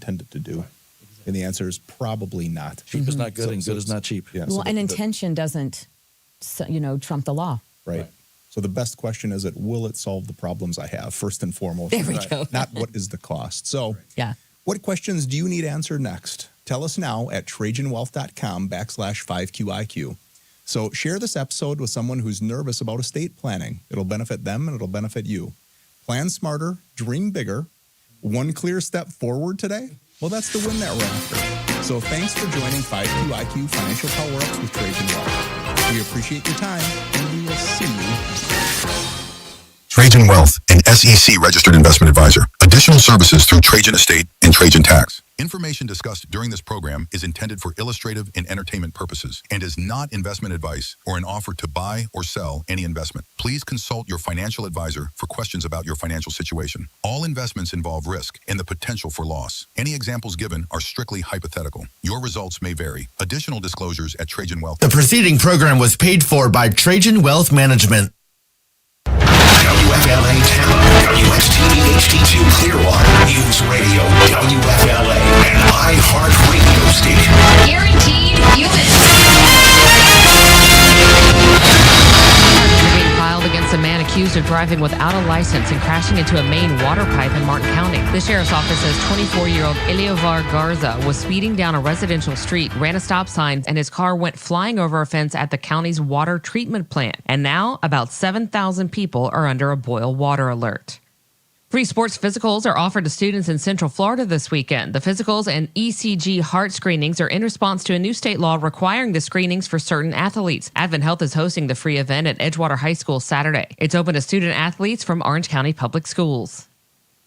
intended to do? And the answer is probably not. Cheap is not good, and good is not cheap. Yeah, Well, and intention doesn't, trump the law. Right. So the best question is, will it solve the problems I have, first and foremost? There we go. Not what is the cost. So Yeah. what questions do you need answered next? Tell us now at TrajanWealth.com/5QIQ. So share this episode with someone who's nervous about estate planning. It'll benefit them and it'll benefit you. Plan smarter, dream bigger. One clear step forward today? Well, that's the win that we're after. So thanks for joining 5QIQ Financial Power-Ups with Trajan Wealth. We appreciate your time, and we will see you. Trajan Wealth, an SEC registered investment advisor. Additional services through Trajan Estate and Trajan Tax. Information discussed during this program is intended for illustrative and entertainment purposes and is not investment advice or an offer to buy or sell any investment. Please consult your financial advisor for questions about your financial situation. All investments involve risk and the potential for loss. Any examples given are strictly hypothetical. Your results may vary. Additional disclosures at Trajan Wealth. The preceding program was paid for by Trajan Wealth Management. WFLA Tampa, WXTV HD2 Clearwater, News Radio, WFLA, and iHeart Radio Station. Guaranteed human. Being filed against a man accused of driving without a license and crashing into a main water pipe in Martin County. The sheriff's office says 24-year-old Eliovar Garza was speeding down a residential street, ran a stop sign, and his car went flying over a fence at the county's water treatment plant. And now, about 7,000 people are under a boil water alert. Free sports physicals are offered to students in Central Florida this weekend. The physicals and ECG heart screenings are in response to a new state law requiring the screenings for certain athletes. Advent Health is hosting the free event at Edgewater High School Saturday. It's open to student athletes from Orange County Public Schools.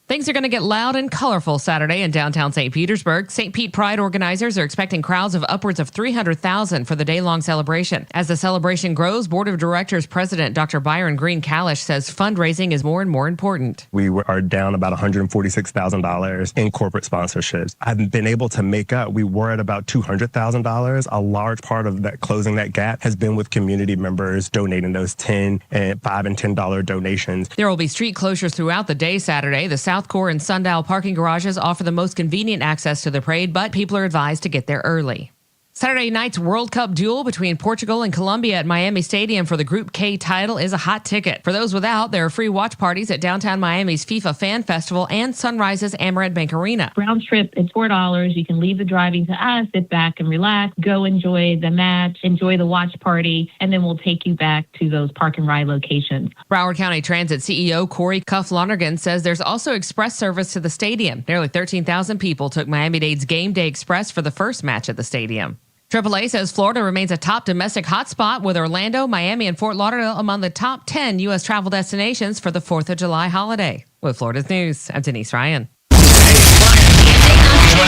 Things are going to get loud and colorful Saturday in downtown St. Petersburg. St. Pete Pride organizers are expecting crowds of upwards of 300,000 for the day-long celebration. As the celebration grows, Board of Directors President Dr. Byron Green-Kalish says fundraising is more and more important. We are down about $146,000 in corporate sponsorships. I've been able to make up. We were at about $200,000. A large part of that closing that gap has been with community members donating those $5 and $10 donations. There will be street closures throughout the day Saturday. The South Core and Sundial parking garages offer the most convenient access to the parade, but people are advised to get there early. Saturday night's World Cup duel between Portugal and Colombia at Miami Stadium for the Group K title is a hot ticket. For those without, there are free watch parties at downtown Miami's FIFA Fan Festival and Sunrise's Amarant Bank Arena. Round trip, it's $4. You can leave the driving to us, sit back and relax, go enjoy the match, enjoy the watch party, and then we'll take you back to those park and ride locations. Broward County Transit CEO Corey Cuff Lonergan says there's also express service to the stadium. Nearly 13,000 people took Miami-Dade's Game Day Express for the first match at the stadium. AAA says Florida remains a top domestic hotspot, with Orlando, Miami, and Fort Lauderdale among the top 10 U.S. travel destinations for the 4th of July holiday. With Florida's News, I'm Denise Ryan. Join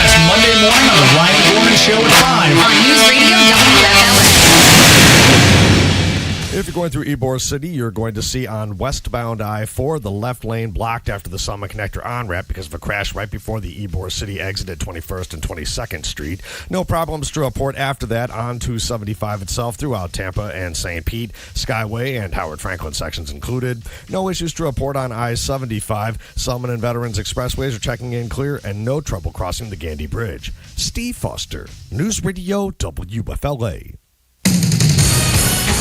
us Monday morning on the Ryan Gorman Show at 5 on News Radio WFLA. If you're going through Ybor City, you're going to see on westbound I-4 the left lane blocked after the Summit Connector on-ramp because of a crash right before the Ybor City exit at 21st and 22nd Street. No problems to report after that on 275 itself throughout Tampa and St. Pete, Skyway and Howard Franklin sections included. No issues to report on I-75. Selman and Veterans Expressways are checking in clear and no trouble crossing the Gandy Bridge. Steve Foster, News Radio WFLA.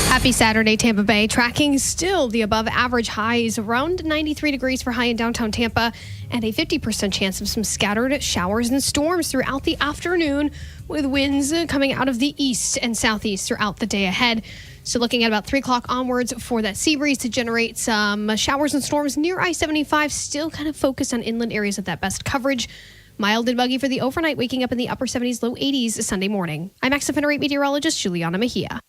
Happy Saturday, Tampa Bay. Tracking still the above average highs, around 93 degrees for high in downtown Tampa, and a 50% chance of some scattered showers and storms throughout the afternoon, with winds coming out of the east and southeast throughout the day ahead. So looking at about 3 o'clock onwards for that sea breeze to generate some showers and storms near I-75, still kind of focused on inland areas of that best coverage. Mild and buggy for the overnight, waking up in the upper 70s, low 80s Sunday morning. I'm XFN8 meteorologist Juliana Mejia.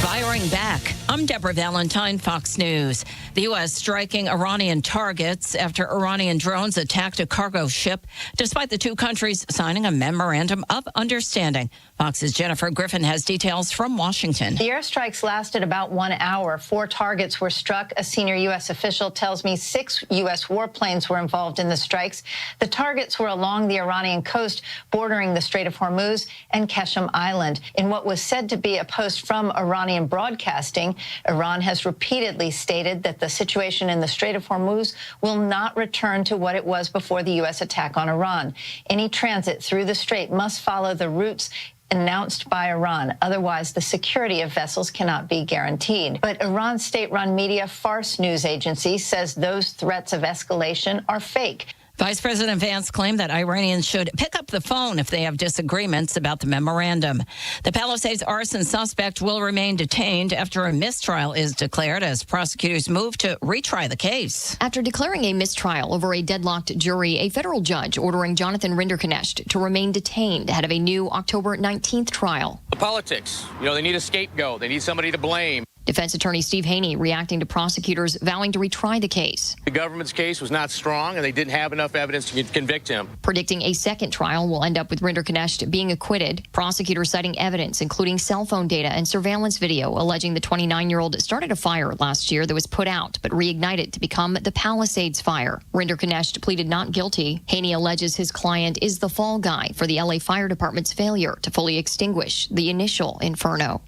Firing back. I'm Deborah Valentine, Fox News. The U.S. striking Iranian targets after Iranian drones attacked a cargo ship, despite the two countries signing a memorandum of understanding. Fox's Jennifer Griffin has details from Washington. The airstrikes lasted about 1 hour. 4 targets were struck. A senior U.S. official tells me 6 U.S. warplanes were involved in the strikes. The targets were along the Iranian coast, bordering the Strait of Hormuz and Keshem Island. In what was said to be a post from Iranian broadcast broadcasting, Iran has repeatedly stated that the situation in the Strait of Hormuz will not return to what it was before the U.S. attack on Iran. Any transit through the strait must follow the routes announced by Iran. Otherwise, the security of vessels cannot be guaranteed. But Iran's state-run media Fars news agency says those threats of escalation are fake. Vice President Vance claimed that Iranians should pick up the phone if they have disagreements about the memorandum. The Palisades arson suspect will remain detained after a mistrial is declared as prosecutors move to retry the case. After declaring a mistrial over a deadlocked jury, a federal judge ordering Jonathan Rinderknecht to remain detained ahead of a new October 19th trial. The politics, they need a scapegoat. They need somebody to blame. Defense attorney Steve Haney reacting to prosecutors vowing to retry the case. The government's case was not strong, and they didn't have enough evidence to convict him. Predicting a second trial will end up with Rinderknecht being acquitted. Prosecutors citing evidence, including cell phone data and surveillance video, alleging the 29-year-old started a fire last year that was put out, but reignited to become the Palisades fire. Rinderknecht pleaded not guilty. Haney alleges his client is the fall guy for the LA Fire Department's failure to fully extinguish the initial inferno.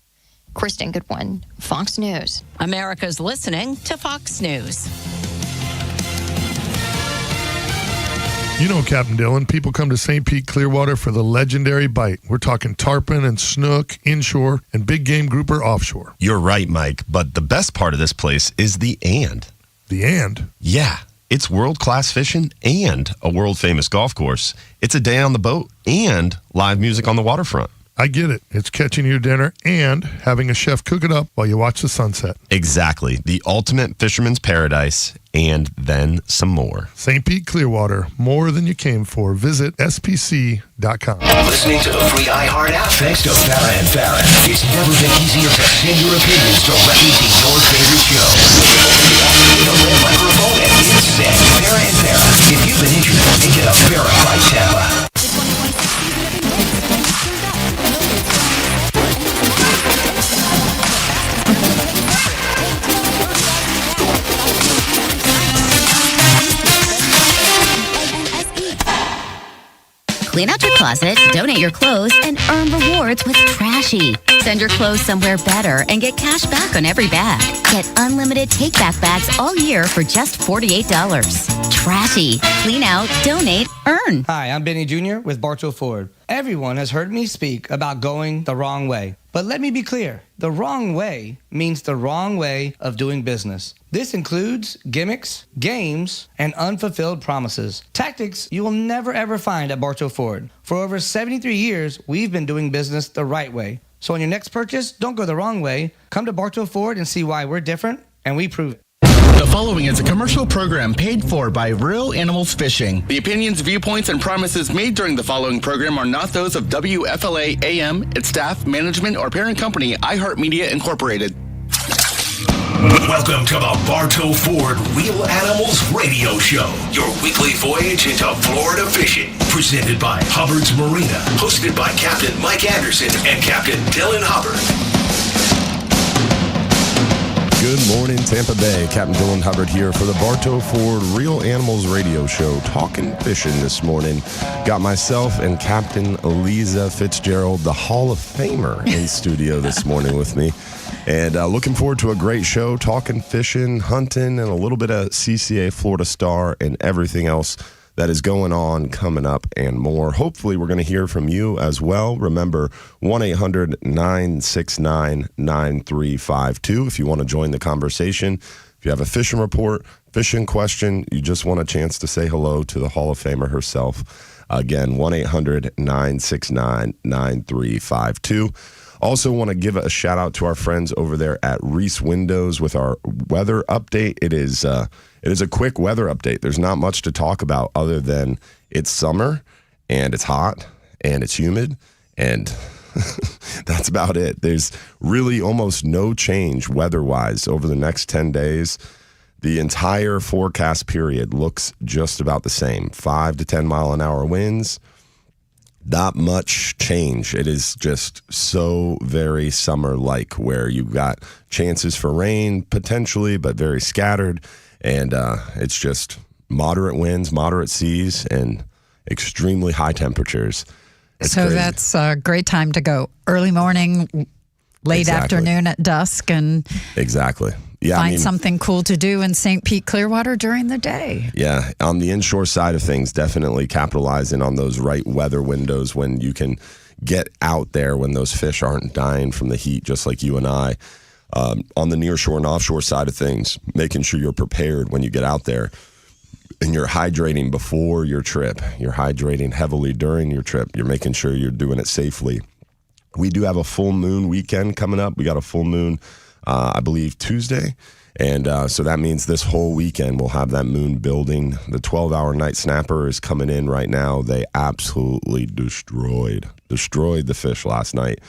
Kristen Goodwin, Fox News. America's listening to Fox News. You know, Captain Dillon, people come to St. Pete Clearwater for the legendary bite. We're talking tarpon and snook inshore and big game grouper offshore. You're right, Mike, but the best part of this place is the and. The and? Yeah. It's world-class fishing and a world-famous golf course. It's a day on the boat and live music on the waterfront. I get it. It's catching your dinner and having a chef cook it up while you watch the sunset. Exactly. The ultimate fisherman's paradise and then some more. St. Pete Clearwater, more than you came for. Visit spc.com. Listening to the free iHeart app thanks to Farrah and Farrah. It's never been easier to send your opinions directly to your favorite show. The red microphone and hit send. Farrah and Farrah. If you've been injured, make it a verified Tampa. Clean out your closet, donate your clothes, and earn rewards with Trashy. Send your clothes somewhere better and get cash back on every bag. Get unlimited take-back bags all year for just $48. Trashy. Clean out, donate, earn. Hi, I'm Benny Jr. with Bartow Ford. Everyone has heard me speak about going the wrong way. But let me be clear. The wrong way means the wrong way of doing business. This includes gimmicks, games, and unfulfilled promises. Tactics you will never ever find at Bartow Ford. For over 73 years, we've been doing business the right way. So on your next purchase, don't go the wrong way. Come to Bartow Ford and see why we're different, and we prove it. The following is a commercial program paid for by Real Animals Fishing. The opinions, viewpoints, and promises made during the following program are not those of WFLA AM, its staff, management, or parent company, iHeartMedia Incorporated. Welcome to the Bartow Ford Real Animals Radio Show, your weekly voyage into Florida fishing. Presented by Hubbard's Marina, hosted by Captain Mike Anderson and Captain Dylan Hubbard. Good morning, Tampa Bay. Captain Dylan Hubbard here for the Bartow Ford Real Animals Radio Show. Talking fishing this morning. Got myself and Captain Leiza Fitzgerald, the Hall of Famer, in studio this morning with me. And looking forward to a great show, talking fishing, hunting, and a little bit of 6a-8a Florida Star and everything else that is going on, coming up, and more. Hopefully, we're going to hear from you as well. Remember, 1-800-969-9352 if you want to join the conversation. If you have a fishing report, fishing question, you just want a chance to say hello to the Hall of Famer herself. Again, 1-800-969-9352. Also want to give a shout out to our friends over there at Reese Windows with our weather update. It is a quick weather update. There's not much to talk about other than it's summer and it's hot and it's humid and that's about it. There's really almost no change weather-wise over the next 10 days. The entire forecast period looks just about the same. 5 to 10 mile an hour winds. Not much change. It is just so very summer-like where you've got chances for rain potentially, but very scattered. And it's just moderate winds, moderate seas, and extremely high temperatures. It's so crazy. that's a great time to go. Early morning, late afternoon at dusk and Exactly. Yeah, find something cool to do in St. Pete Clearwater during the day. Yeah, on the inshore side of things, definitely capitalizing on those right weather windows when you can get out there when those fish aren't dying from the heat, just like you and I. On the nearshore and offshore side of things, making sure you're prepared when you get out there and you're hydrating before your trip. You're hydrating heavily during your trip. You're making sure you're doing it safely. We do have a full moon weekend coming up. We got a full moon I believe Tuesday. And so that means this whole weekend we'll have that moon building. The 12-hour night snapper is coming in right now. They absolutely destroyed the fish last night.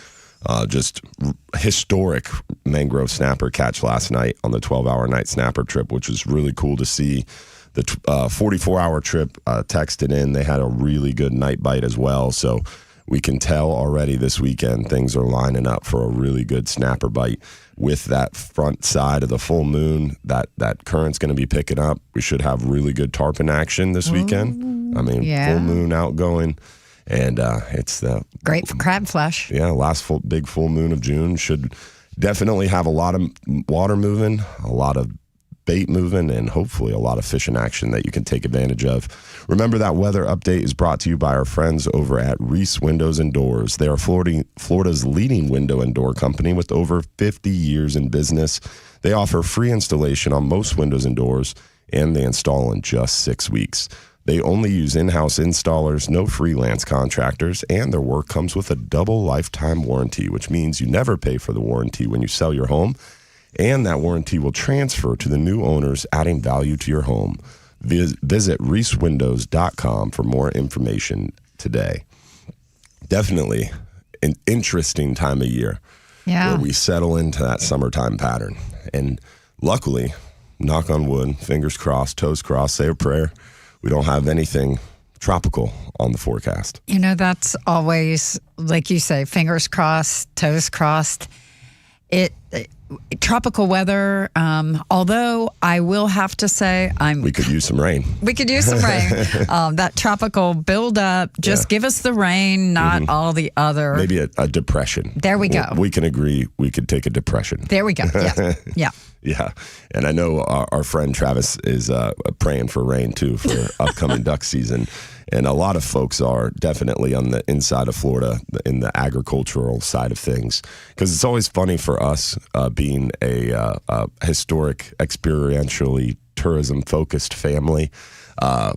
Just historic mangrove snapper catch last night on the 12-hour night snapper trip, which was really cool to see. The 44-hour trip texted in. They had a really good night bite as well. So we can tell already this weekend things are lining up for a really good snapper bite. With that front side of the full moon, that current's going to be picking up. We should have really good tarpon action this weekend. I mean, full moon outgoing, and it's the great for crab flesh. Yeah, last big full moon of June should definitely have a lot of water moving, a lot of bait moving, and hopefully a lot of fishing action that you can take advantage of. Remember that weather update is brought to you by our friends over at Reese Windows and Doors. They are Florida's leading window and door company with over 50 years in business. They offer free installation on most windows and doors, and they install in just 6 weeks. They only use in-house installers, no freelance contractors, and their work comes with a double lifetime warranty, which means you never pay for the warranty when you sell your home. And that warranty will transfer to the new owners, adding value to your home. Visit reesewindows.com for more information today. Definitely an interesting time of year where we settle into that summertime pattern. And luckily, knock on wood, fingers crossed, toes crossed, say a prayer, we don't have anything tropical on the forecast. You know, that's always, like you say, fingers crossed, toes crossed. Tropical weather, although I will have to say we could use some rain. We could use some rain. That tropical buildup, just give us the rain, not all the other. Maybe a depression. There we go. We can agree we could take a depression. There we go. Yeah. Yeah. Yeah. And I know our friend Travis is praying for rain too for upcoming duck season. And a lot of folks are definitely on the inside of Florida in the agricultural side of things. Because it's always funny for us being a historic, experientially tourism-focused family.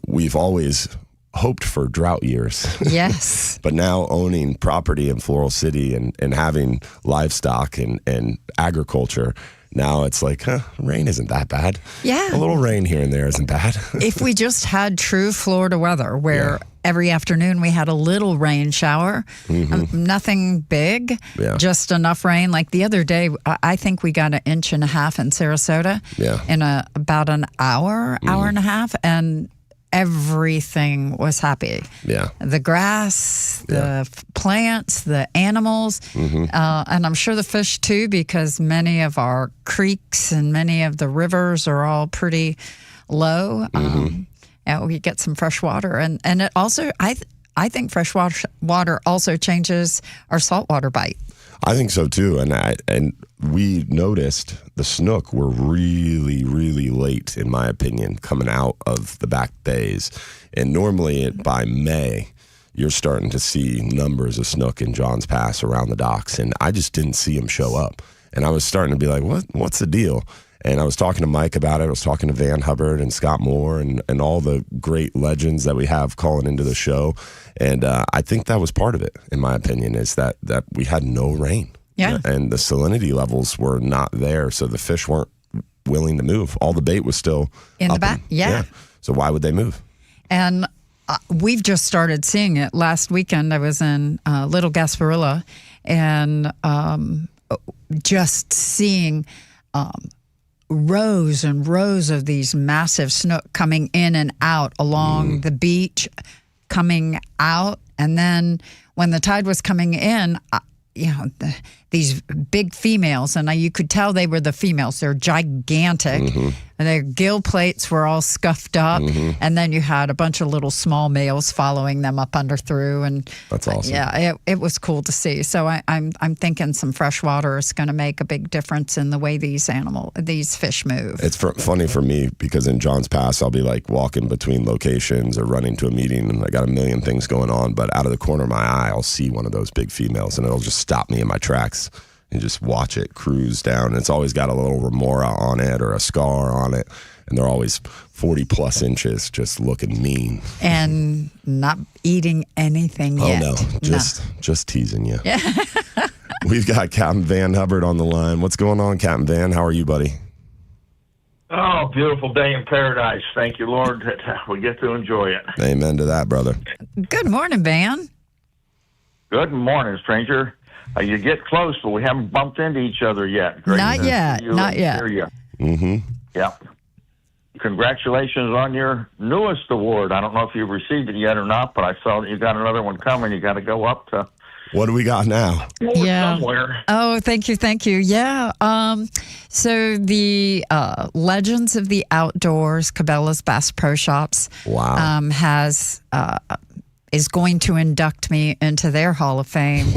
We've always hoped for drought years. Yes. But now owning property in Floral City and having livestock and agriculture, now it's like, rain isn't that bad. Yeah. A little rain here and there isn't bad. If we just had true Florida weather where every afternoon we had a little rain shower, nothing big, just enough rain. Like the other day, I think we got 1.5 inches in Sarasota in about an hour and a half, and everything was happy. Yeah. The grass, the plants, the animals, and I'm sure the fish too, because many of our creeks and many of the rivers are all pretty low. And we get some fresh water, and it also, I think fresh water also changes our saltwater bite. I think so too, and we noticed the snook were really, really late, in my opinion, coming out of the back bays. And normally by May, you're starting to see numbers of snook in Johns Pass around the docks, and I just didn't see them show up. And I was starting to be like, what's the deal? And I was talking to Mike about it. I was talking to Van Hubbard and Scott Moore and all the great legends that we have calling into the show. And I think that was part of it, in my opinion, is that we had no rain. Yeah. And the salinity levels were not there, so the fish weren't willing to move. All the bait was still in the back. Yeah. So why would they move? And we've just started seeing it. Last weekend, I was in Little Gasparilla, and just seeing rows and rows of these massive snook coming in and out along the beach, coming out. And then when the tide was coming in, these big females, and you could tell they were the females. They're gigantic, And their gill plates were all scuffed up, and then you had a bunch of little small males following them up under through, and that's awesome. Yeah, it was cool to see. So I'm thinking some fresh water is going to make a big difference in the way these fish move. It's funny for me because in John's Pass, I'll be like walking between locations or running to a meeting, and I got a million things going on. But out of the corner of my eye, I'll see one of those big females, and it'll just stop me in my tracks. And just watch it cruise down. It's always got a little remora on it or a scar on it. And they're always 40 plus inches, just looking mean. And not eating anything yet. Oh, no. Just teasing you. Yeah. We've got Captain Van Hubbard on the line. What's going on, Captain Van? How are you, buddy? Oh, beautiful day in paradise. Thank you, Lord, that we get to enjoy it. Amen to that, brother. Good morning, Van. Good morning, stranger. You get close, but we haven't bumped into each other yet. Great Not to yet. see you Not and yet. hear you. Mm-hmm. Yeah. Congratulations on your newest award. I don't know if you've received it yet or not, but I saw that you got another one coming. You got to go up to. What do we got now? Somewhere. Oh, thank you. Yeah. So the Legends of the Outdoors, Cabela's Bass Pro Shops, is going to induct me into their Hall of Fame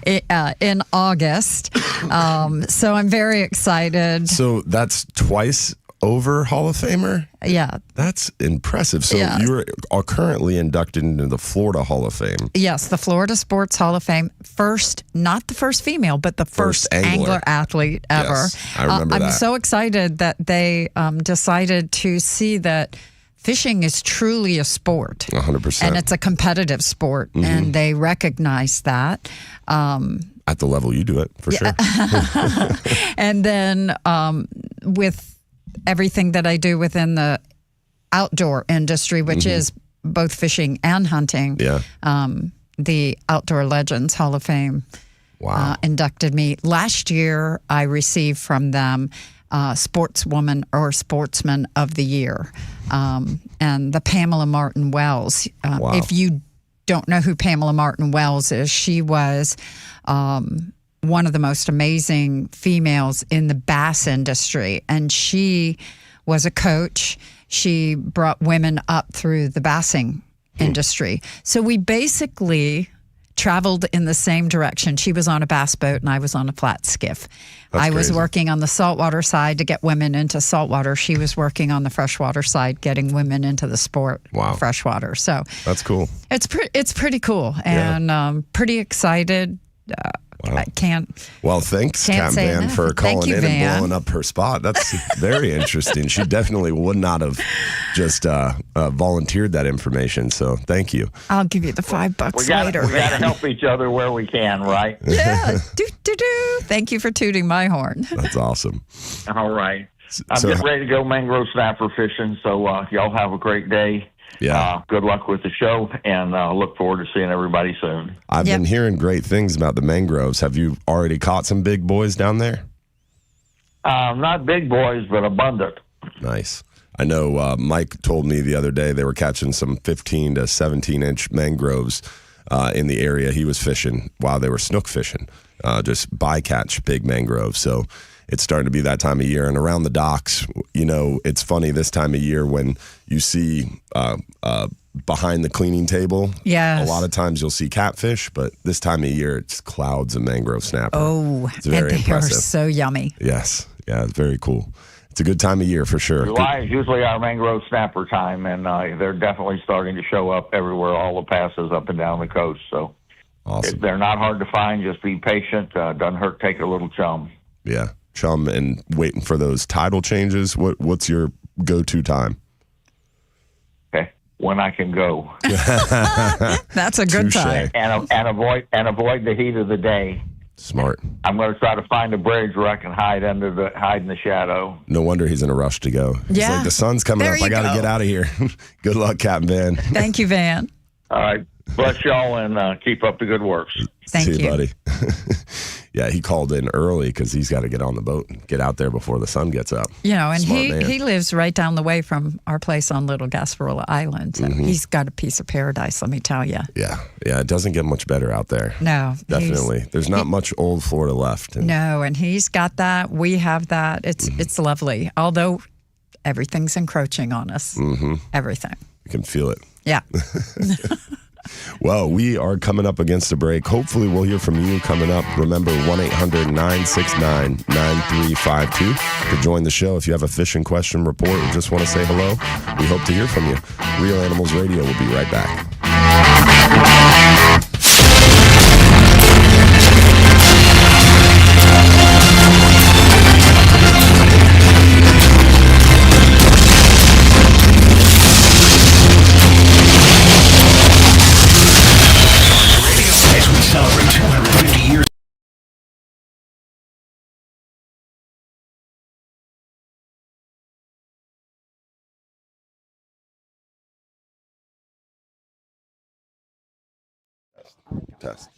in August. So I'm very excited. So that's twice over Hall of Famer? Yeah. That's impressive. So you are currently inducted into the Florida Hall of Fame. Yes, the Florida Sports Hall of Fame. First, not the first female, but the first angler athlete ever. Yes, I remember that. I'm so excited that they decided to see that fishing is truly a sport. 100%. And it's a competitive sport, and they recognize that. At the level you do it, for sure. And then with everything that I do within the outdoor industry, which is both fishing and hunting, the Outdoor Legends Hall of Fame inducted me. Last year, I received from them Sportswoman or Sportsman of the Year. And the Pamela Martin Wells. If you don't know who Pamela Martin Wells is, she was one of the most amazing females in the bass industry. And she was a coach. She brought women up through the bassing industry. So we basically traveled in the same direction. She was on a bass boat and I was on a flat skiff. I was working on the saltwater side to get women into saltwater. She was working on the freshwater side, getting women into the sport of freshwater. So that's cool. It's pretty cool and pretty excited. I can't. Well, thanks, Capt. Van, for calling in and blowing up her spot. That's very interesting. She definitely would not have just volunteered that information. So thank you. I'll give you the $5 later. We got to help each other where we can, right? Yeah. Thank you for tooting my horn. That's awesome. All right. I'm getting ready to go mangrove snapper fishing. So y'all have a great day. Yeah. Good luck with the show, and look forward to seeing everybody soon. I've been hearing great things about the mangroves. Have you already caught some big boys down there? Not big boys, but abundant. Nice. I know Mike told me the other day they were catching some 15 to 17-inch mangroves in the area he was fishing while they were snook fishing, just bycatch big mangroves. So it's starting to be that time of year. And around the docks, you know, it's funny this time of year when you see behind the cleaning table, a lot of times you'll see catfish, but this time of year it's clouds of mangrove snapper. Oh, it's very and they impressive. are so yummy. Yes. Yeah, it's very cool. It's a good time of year for sure. July is usually our mangrove snapper time, and they're definitely starting to show up everywhere, all the passes up and down the coast. So if they're not hard to find, just be patient. Doesn't hurt to take a little chum. Yeah. Chum and waiting for those tidal changes. What's your go-to time? Okay, when I can go. That's a good time. And avoid the heat of the day. Smart. I'm going to try to find a bridge where I can hide in the shadow. No wonder he's in a rush to go. He's like, the sun's coming up. I got to get out of here. Good luck, Captain Van. Thank you, Van. All right. Bless y'all and keep up the good works. Thank See you, buddy. Yeah, he called in early because he's got to get on the boat and get out there before the sun gets up. You know, and Smart man. he lives right down the way from our place on Little Gasparilla Island. So he's got a piece of paradise, let me tell you. Yeah, it doesn't get much better out there. No. Definitely. There's not much old Florida left. No, and he's got that. We have that. It's lovely, although everything's encroaching on us. Everything. You can feel it. Yeah. Well, we are coming up against a break. Hopefully, we'll hear from you coming up. Remember, 1-800-969-9352 to join the show. If you have a fishing question, report, or just want to say hello, we hope to hear from you. Real Animals Radio will be right back. Celebrate 250 years. Test.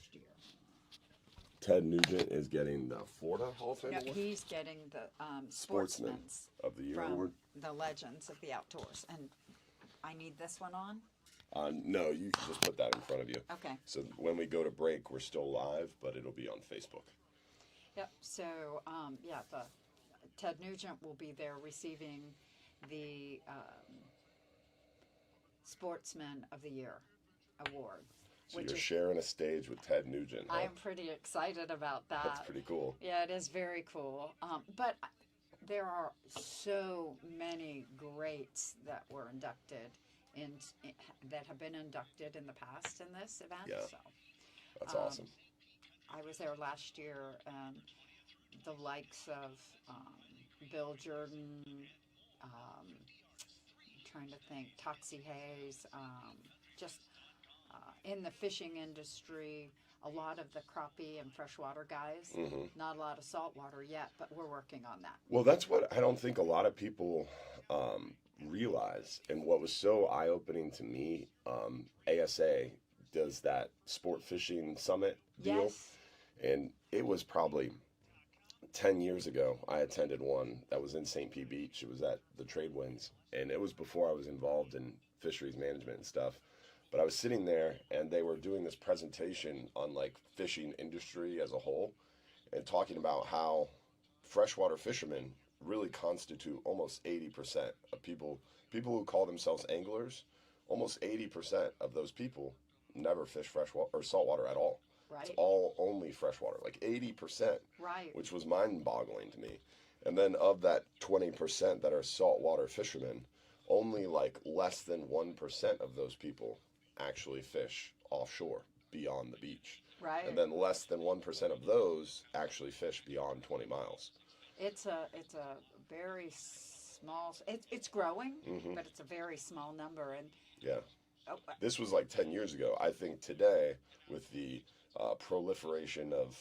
Ted Nugent is getting the Florida Hall of Fame Award? He's getting the Sportsman of the Year from Award. the Legends of the Outdoors. And I need this one on? No, you can just put that in front of you. Okay. So when we go to break, we're still live, but it'll be on Facebook. Yep. So, the Ted Nugent will be there receiving the Sportsman of the Year Award. So you're sharing a stage with Ted Nugent. Huh? I'm pretty excited about that. That's pretty cool. Yeah, it is very cool. But there are so many greats that were inducted that have been inducted in the past in this event. Yeah, so, that's awesome. I was there last year. The likes of Bill Jordan, trying to think, Toxie Hayes, just in the fishing industry, a lot of the crappie and freshwater guys. Not a lot of saltwater yet, but we're working on that. Well, that's what I don't think a lot of people realize. And what was so eye-opening to me, ASA does that sport fishing summit deal. Yes. And it was probably 10 years ago. I attended one that was in St. Pete Beach. It was at the Trade Winds. And it was before I was involved in fisheries management and stuff. But I was sitting there, and they were doing this presentation on, like, fishing industry as a whole and talking about how freshwater fishermen really constitute almost 80% of people who call themselves anglers. Almost 80% of those people never fish freshwater or saltwater at all. Right. It's all only freshwater, like 80%, right? Which was mind-boggling to me. And then of that 20% that are saltwater fishermen, only like less than 1% of those people actually fish offshore beyond the beach. Right. And then less than 1% of those actually fish beyond 20 miles. It's a very small. It's growing, but it's a very small number. And yeah, this was like 10 years ago. I think today, with the proliferation of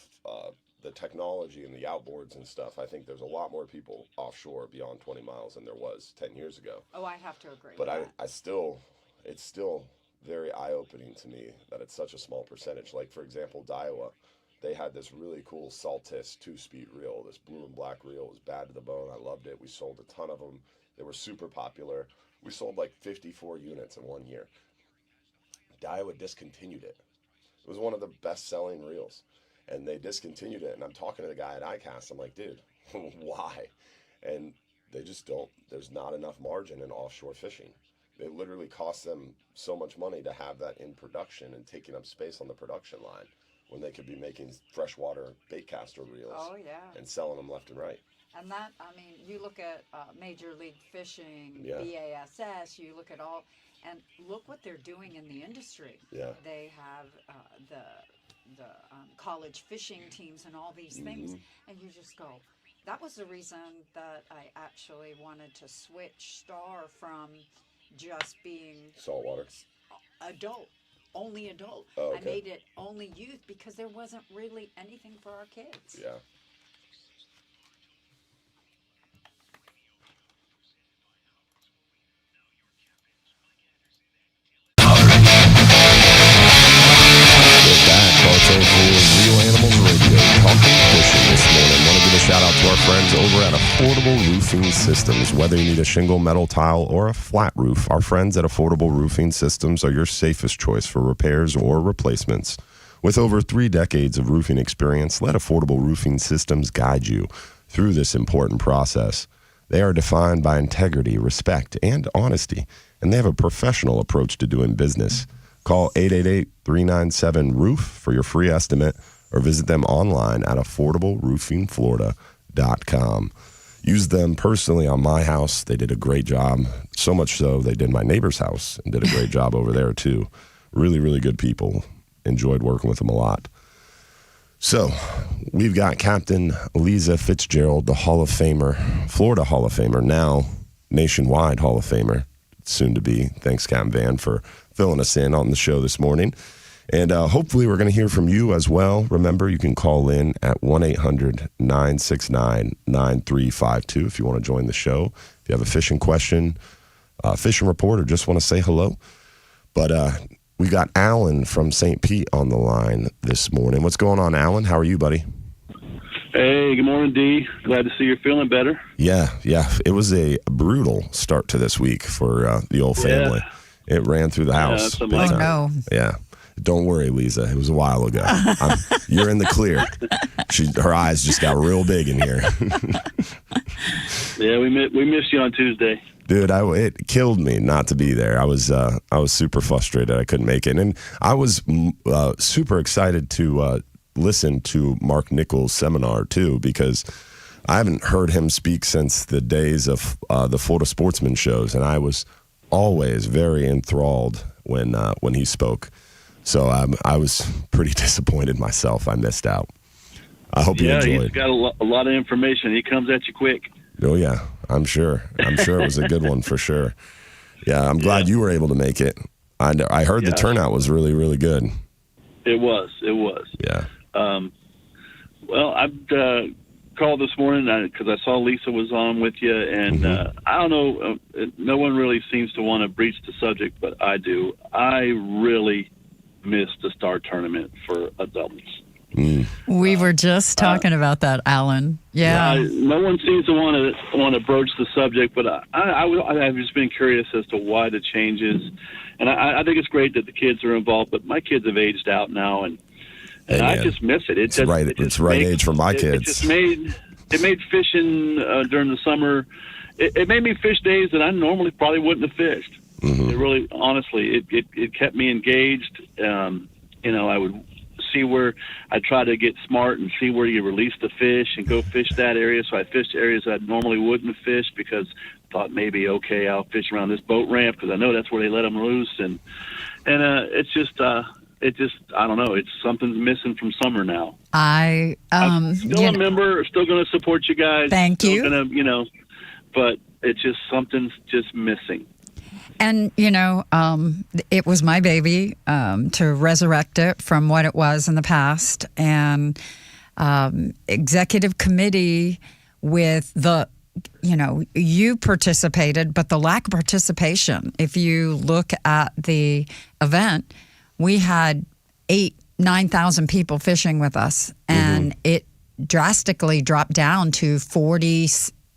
the technology and the outboards and stuff, I think there's a lot more people offshore beyond 20 miles than there was 10 years ago. Oh, I have to agree. But it's still very eye-opening to me that it's such a small percentage. Like, for example, Daiwa, they had this really cool Saltis 2-speed reel. This blue and black reel was bad to the bone. I loved it. We sold a ton of them. They were super popular. We sold like 54 units in 1 year. Daiwa discontinued it. It was one of the best-selling reels, and they discontinued it. And I'm talking to the guy at ICAST. I'm like, dude, why? And they just don't. There's not enough margin in offshore fishing. It literally costs them so much money to have that in production and taking up space on the production line when they could be making freshwater baitcaster reels and selling them left and right. And that, I mean, you look at Major League Fishing, Yeah. BASS, you look at all, and look what they're doing in the industry. Yeah. They have the college fishing teams and all these things, and you just go, that was the reason that I actually wanted to switch Star from just being saltwater only adult. Oh, okay. I made it only youth because there wasn't really anything for our kids. Yeah. Bartow for Real Animals Radio, talking Affordable Roofing Systems. Whether you need a shingle, metal tile, or a flat roof, our friends at Affordable Roofing Systems are your safest choice for repairs or replacements. With over 3 decades of roofing experience, let Affordable Roofing Systems guide you through this important process. They are defined by integrity, respect, and honesty, and they have a professional approach to doing business. Call 888-397-ROOF for your free estimate or visit them online at affordableroofingflorida.com. Used them personally on my house. They did a great job. So much so, they did my neighbor's house and did a great job over there too. Really, really good people. Enjoyed working with them a lot. So, we've got Captain Leiza Fitzgerald, the Hall of Famer, Florida Hall of Famer, now nationwide Hall of Famer, soon to be. Thanks, Captain Van, for filling us in on the show this morning. And hopefully we're going to hear from you as well. Remember, you can call in at 1-800-969-9352 if you want to join the show. If you have a fishing question, fishing report, or just want to say hello. But we got Alan from St. Pete on the line this morning. What's going on, Alan? How are you, buddy? Hey, good morning, D. Glad to see you're feeling better. Yeah. It was a brutal start to this week for the old family. Yeah. It ran through the house. Oh, no. Yeah. Don't worry, Leiza. It was a while ago. You're in the clear. Her eyes just got real big in here. Yeah, we missed you on Tuesday. Dude, it killed me not to be there. I was super frustrated I couldn't make it, and I was super excited to listen to Mark Nichols' seminar too, because I haven't heard him speak since the days of the Florida Sportsman shows, and I was always very enthralled when he spoke. So I was pretty disappointed myself. I missed out. I hope you enjoyed. Yeah, he's got a lot of information. He comes at you quick. Oh, yeah, I'm sure. It was a good one for sure. Yeah, I'm glad you were able to make it. I heard the turnout was really, really good. It was. Yeah. Well, I called this morning because I saw Lisa was on with you, and I don't know, no one really seems to want to breach the subject, but I do. I really missed the Star Tournament for adults. We were just talking about that, Alan. Yeah. No one seems to want to broach the subject, but I've just been curious as to why the changes, and I think it's great that the kids are involved. But my kids have aged out now, and I just miss it. It's right age for my kids. It made fishing during the summer. It made me fish days that I normally probably wouldn't have fished. It really, honestly, it kept me engaged. I would see where I try to get smart and see where you release the fish and go fish that area. So I fished areas I normally wouldn't have fished because I thought maybe, okay, I'll fish around this boat ramp because I know that's where they let them loose. And it's just, I don't know. It's something's missing from summer now. I'm still a member, still going to support you guys. Thank you. But it's just something's just missing. And, it was my baby to resurrect it from what it was in the past. And executive committee with you participated, but the lack of participation. If you look at the event, we had 9,000 people fishing with us, and it drastically dropped down to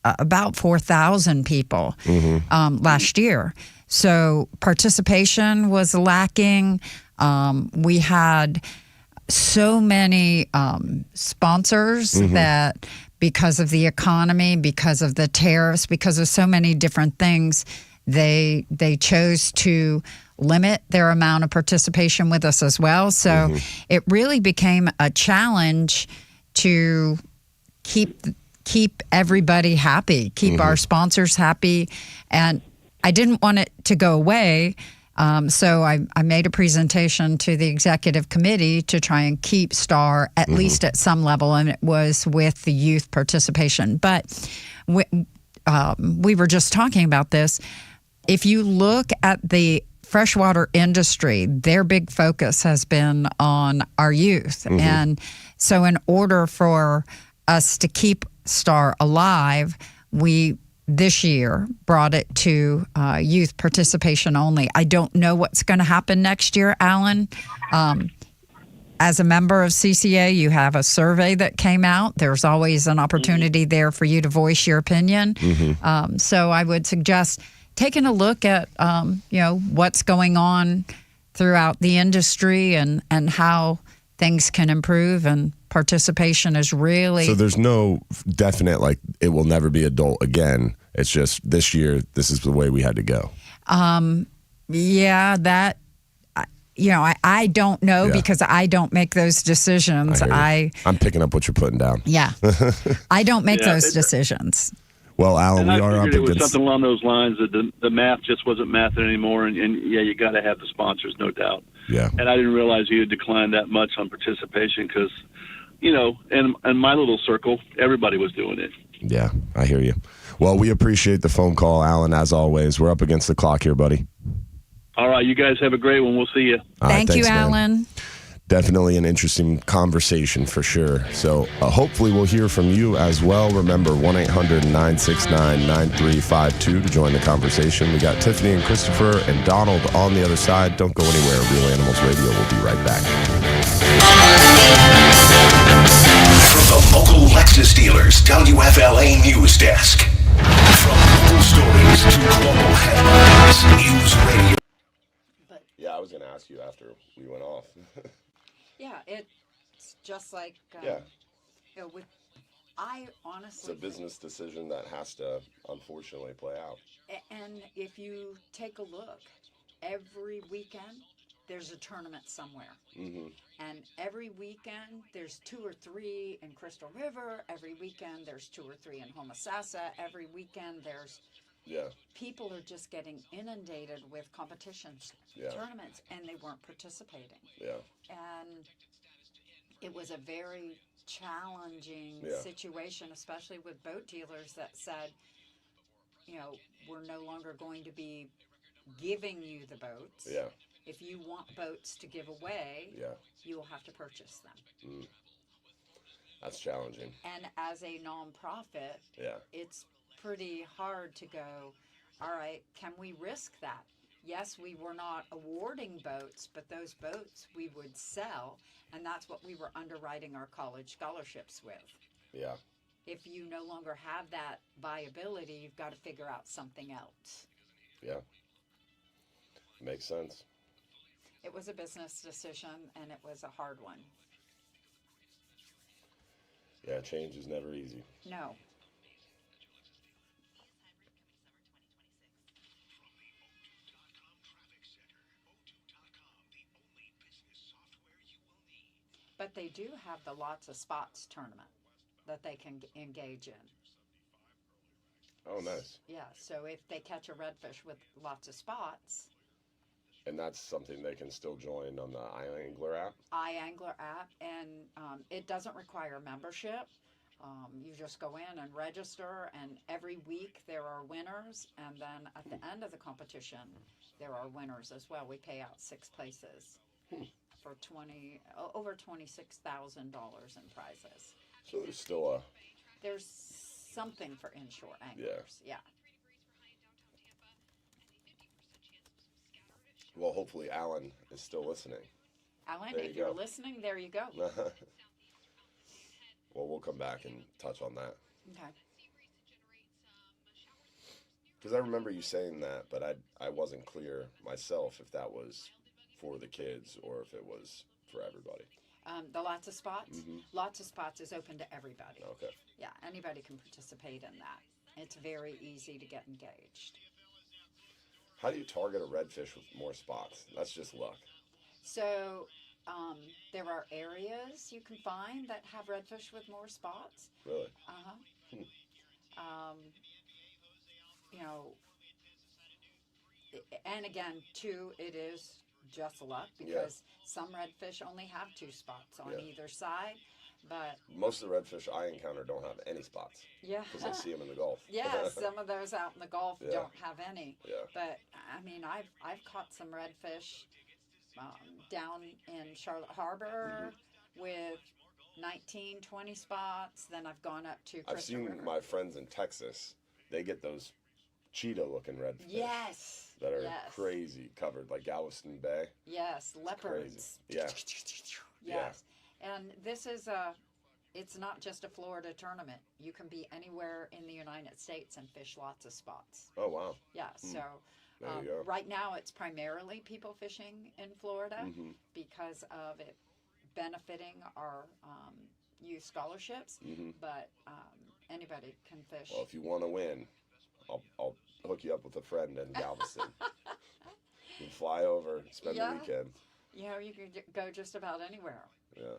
about 4,000 people last year. So participation was lacking. We had so many sponsors that, because of the economy, because of the tariffs, because of so many different things, they chose to limit their amount of participation with us as well. So it really became a challenge to keep everybody happy, keep our sponsors happy. And I didn't want it to go away. So I made a presentation to the executive committee to try and keep STAR at least at some level, and it was with the youth participation. But we were just talking about this. If you look at the freshwater industry, their big focus has been on our youth. And so in order for us to keep STAR alive, we this year brought it to youth participation only. I don't know what's going to happen next year, Alan. as a member of CCA, you have a survey that came out. There's always an opportunity there for you to voice your opinion. So I would suggest taking a look at, what's going on throughout the industry and how things can improve, and participation is really... So there's no definite, like, it will never be adult again. It's just this year, this is the way we had to go. I don't know because I don't make those decisions. I'm picking up what you're putting down. Yeah. I don't make those decisions. Well, Alan, we are up it was against... something along those lines that the math just wasn't mathing anymore, and you got to have the sponsors, no doubt. Yeah. And I didn't realize you had declined that much on participation because, in my little circle, everybody was doing it. Yeah, I hear you. Well, we appreciate the phone call, Alan, as always. We're up against the clock here, buddy. All right, you guys have a great one. We'll see you. Thank you, man. Alan. Definitely an interesting conversation for sure. So hopefully we'll hear from you as well. Remember, 1-800-969-9352 to join the conversation. We got Tiffany and Christopher and Donald on the other side. Don't go anywhere. Real Animals Radio will be right back. From the local Lexus dealers, WFLA News Desk. From local stories to global headlines, News Radio. Yeah, I was going to ask you after we went off. Yeah, it's just like, I honestly... It's a business decision that has to, unfortunately, play out. And if you take a look, every weekend, there's a tournament somewhere. And every weekend, there's 2 or 3 in Crystal River. Every weekend, there's 2 or 3 in Homosassa. Every weekend, there's... People are just getting inundated with competitions, tournaments, and they weren't participating. And it was a very challenging situation, especially with boat dealers that said, we're no longer going to be giving you the boats. If you want boats to give away, you will have to purchase them. That's challenging. And as a nonprofit, it's pretty hard to go, all right, can we risk that? Yes, we were not awarding boats, but those boats we would sell, and that's what we were underwriting our college scholarships with. If you no longer have that viability, you've got to figure out something else. Makes sense. It was a business decision, and it was a hard one. Yeah, change is never easy. No. But they do have the Lots of Spots tournament that they can engage in. Oh, nice. Yeah, so if they catch a redfish with lots of spots. And that's something they can still join on the iAngler app? iAngler app, and it doesn't require membership. You just go in and register, and every week there are winners, and then at the end of the competition, there are winners as well. We pay out 6 places. For over $26,000 in prizes. So there's still there's something for inshore anglers. Yeah. Well, hopefully Alan is still listening. Alan, if you're listening, there you go. Well, we'll come back and touch on that. Okay. Because I remember you saying that, but I wasn't clear myself if that was for the kids or if it was for everybody. The Lots of Spots? Lots of Spots is open to everybody. Okay. Yeah, anybody can participate in that. It's very easy to get engaged. How do you target a redfish with more spots? That's just luck. So there are areas you can find that have redfish with more spots. Really? And again, too, it is just luck because some redfish only have 2 spots on either side, but most of the redfish I encounter don't have any spots. Because I see them in the Gulf. Some of those out in the Gulf don't have any. But I mean, I've caught some redfish down in Charlotte Harbor with 19, 20 spots. Then I've gone up to I've seen River. My friends in Texas, they get those cheetah-looking redfish. That are crazy, covered like Galveston Bay. Leopards. Crazy. Yeah. Yes. And this is it's not just a Florida tournament. You can be anywhere in the United States and fish lots of spots. Oh, wow. Yeah, so There you go. right now it's primarily people fishing in Florida because of it benefiting our youth scholarships, but anybody can fish. Well, if you want to win, I'll hook you up with a friend in Galveston. You can fly over, spend the weekend. You know, you can go just about anywhere. Yeah.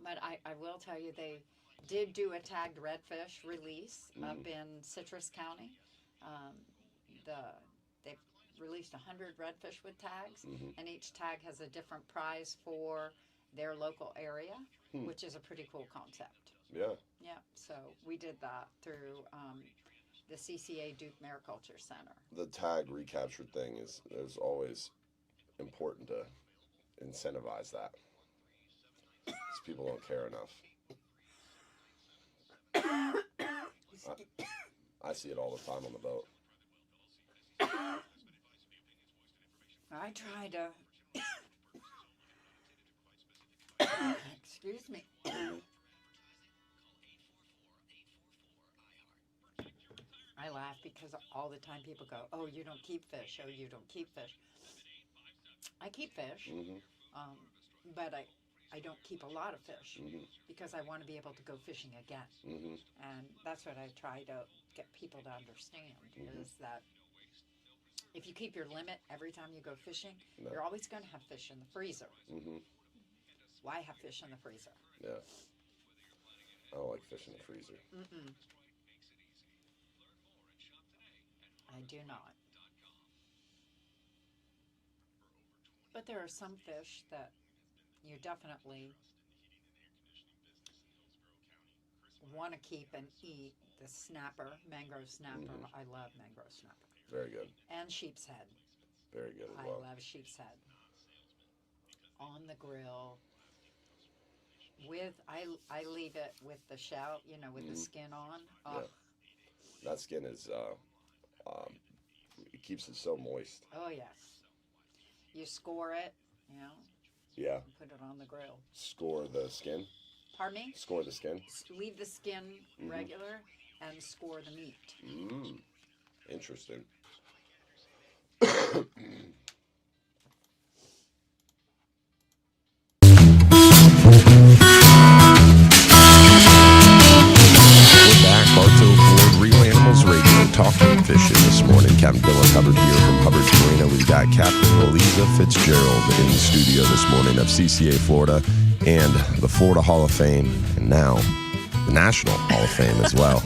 But I will tell you, they did do a tagged redfish release up in Citrus County. They've released 100 redfish with tags, and each tag has a different prize for their local area, which is a pretty cool concept. Yeah. Yeah, so we did that through the 6a-8a Duke Mariculture Center. The tag recapture thing is always important to incentivize that. Because people don't care enough. I see it all the time on the boat. I try to excuse me. I laugh because all the time people go, "Oh, you don't keep fish. Oh, you don't keep fish." I keep fish, but I don't keep a lot of fish because I want to be able to go fishing again. And that's what I try to get people to understand is that if you keep your limit every time you go fishing, you're always going to have fish in the freezer. Why have fish in the freezer? Yeah. I don't like fish in the freezer. I do not. But there are some fish that you definitely want to keep and eat. The snapper, mangrove snapper. I love mangrove snapper. Very good. And sheep's head. Very good as well. I love sheep's head. On the grill. I leave it with the shell, with the skin on. Oh. Yeah. That skin is it keeps it so moist. Oh yes. You score it, Yeah. and put it on the grill. Score the skin? Pardon me? Score the skin? Leave the skin regular and score the meat. Interesting. We're back, Bartow Ford Real Animals Radio, talking fishing this morning. Captain Dylan Hubbard here from Hubbard's Marina. We've got Captain Leiza Fitzgerald in the studio this morning of 6a-8a Florida and the Florida Hall of Fame, and now the National Hall of Fame as well.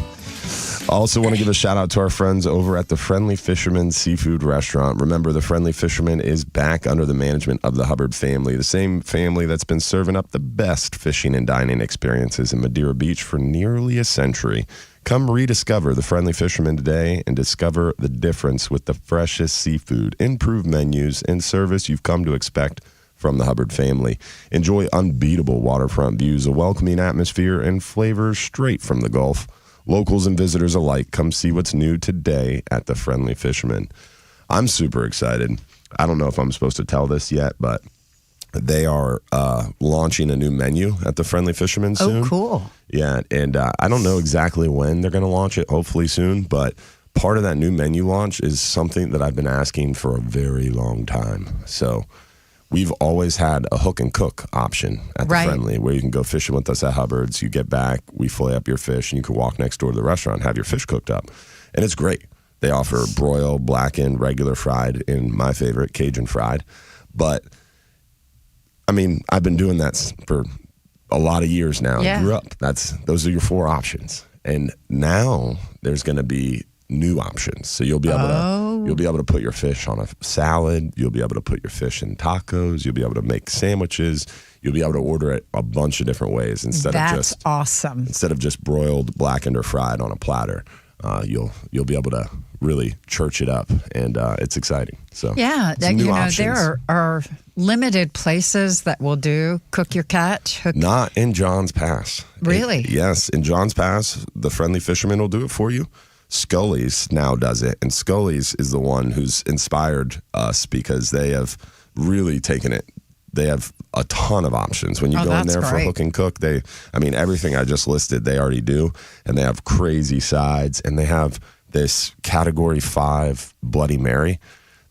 I also want to give a shout out to our friends over at the Friendly Fisherman Seafood Restaurant. Remember, the Friendly Fisherman is back under the management of the Hubbard family, the same family that's been serving up the best fishing and dining experiences in Madeira Beach for nearly a century. Come rediscover the Friendly Fisherman today and discover the difference with the freshest seafood, improved menus, and service you've come to expect from the Hubbard family. Enjoy unbeatable waterfront views, a welcoming atmosphere, and flavors straight from the Gulf. Locals and visitors alike, come see what's new today at the Friendly Fisherman. I'm super excited. I don't know if I'm supposed to tell this yet, but they are launching a new menu at the Friendly Fisherman soon. Oh, cool. Yeah, and I don't know exactly when they're going to launch it, hopefully soon, but part of that new menu launch is something that I've been asking for a very long time. So we've always had a hook and cook option at the Friendly, where you can go fishing with us at Hubbard's. You get back, we fillet up your fish, and you can walk next door to the restaurant and have your fish cooked up. And it's great. They offer broil, blackened, regular fried, and my favorite, Cajun fried. But, I mean, I've been doing that for a lot of years now. Yeah. I grew up. Those are your four options. And now there's going to be new options. So you'll be able to put your fish on a salad. You'll be able to put your fish in tacos. You'll be able to make sandwiches. You'll be able to order it a bunch of different ways instead of just broiled, blackened, or fried on a platter. You'll be able to really church it up, and it's exciting. So yeah, there are limited places that will do cook your catch. Not in John's Pass. Really? Yes, in John's Pass, the Friendly Fisherman will do it for you. Scully's now does it, and Scully's is the one who's inspired us because they have really taken it they have a ton of options. When you go in there for hook and cook, everything I just listed, they already do. And they have crazy sides. And they have this Category 5 Bloody Mary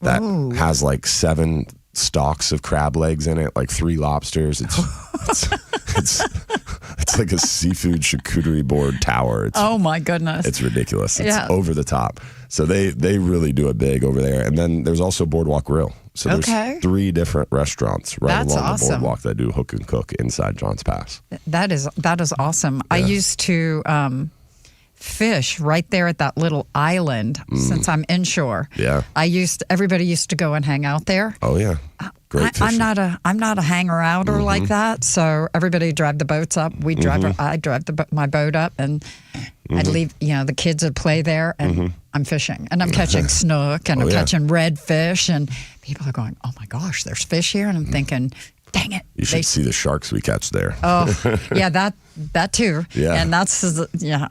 that has like 7 stalks of crab legs in it, like 3 lobsters. It's like a seafood charcuterie board tower. Oh my goodness. It's ridiculous. It's over the top. So they really do it big over there. And then there's also Boardwalk Grill. So there's 3 different restaurants along the boardwalk that do hook and cook inside Johns Pass. That is awesome. Yeah. I used to fish right there at that little island since I'm inshore. Yeah. Everybody used to go and hang out there. Oh yeah. Great fishing. I'm not a hanger outer like that. So everybody drive the boats up. I drive my boat up, and I'd leave. The kids would play there, and I'm fishing, and I'm catching snook, and I'm catching redfish, and people are going, "Oh my gosh, there's fish here," and I'm thinking, dang it. You should see the sharks we catch there. Oh, yeah, that too. Yeah. And that's, Yeah.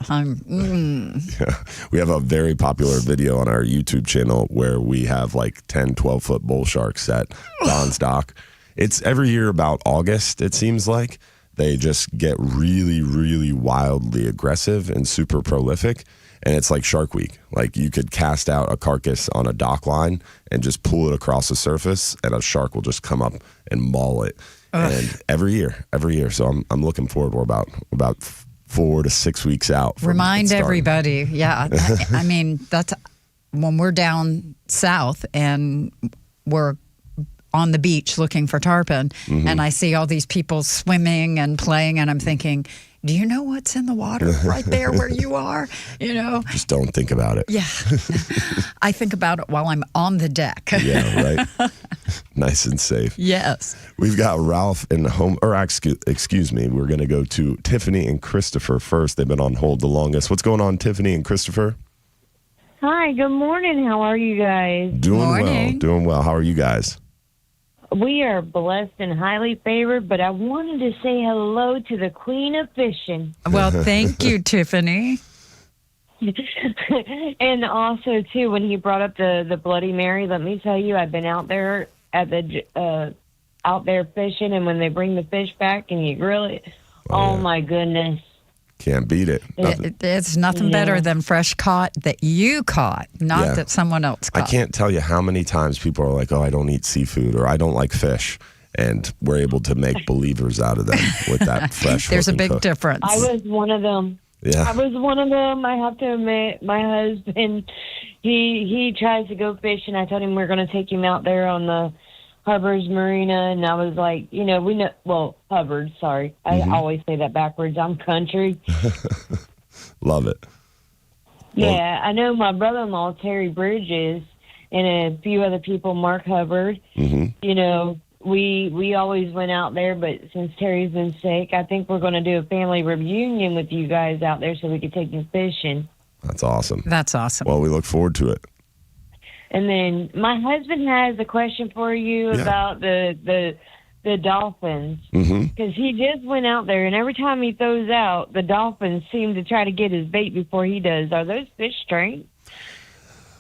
We have a very popular video on our YouTube channel where we have like 10, 12-foot bull sharks at Don's Dock. It's every year about August, it seems like. They just get really, really wildly aggressive and super prolific. And it's like Shark Week. Like you could cast out a carcass on a dock line and just pull it across the surface, and a shark will just come up and maul it. And every year. So I'm looking forward. We're about 4 to 6 weeks out. Remind everybody. Yeah. I mean, that's when we're down south and we're on the beach looking for tarpon, and I see all these people swimming and playing, and I'm thinking, do you know what's in the water right there where you are? Just don't think about it. Yeah. I think about it while I'm on the deck. Yeah, right. Nice and safe. Yes. We've got Ralph in the home, or excuse me, we're going to go to Tiffany and Christopher first. They've been on hold the longest. What's going on, Tiffany and Christopher? Hi, good morning. How are you guys? Doing well. How are you guys? We are blessed and highly favored, but I wanted to say hello to the queen of fishing. Well, thank you, Tiffany. And also, too, when he brought up the Bloody Mary, let me tell you, I've been out there at out there fishing, and when they bring the fish back and you grill it, oh my goodness. Can't beat it. It's nothing better than fresh caught that you caught, not that someone else caught. I can't tell you how many times people are like, oh, I don't eat seafood, or I don't like fish. And we're able to make believers out of them with that fresh. There's a big difference. I was one of them. Yeah. I was one of them. I have to admit, my husband, he tries to go fishing. I told him we're going to take him out there on the Hubbard's Marina, and I was like, Hubbard, sorry. I always say that backwards. I'm country. Love it. Yeah, I know my brother-in-law, Terry Bridges, and a few other people, Mark Hubbard. We always went out there, but since Terry's been sick, I think we're going to do a family reunion with you guys out there so we could take you fishing. That's awesome. That's awesome. Well, we look forward to it. And then my husband has a question for you about the dolphins. Because he just went out there, and every time he throws out, the dolphins seem to try to get his bait before he does. Are those fish trained?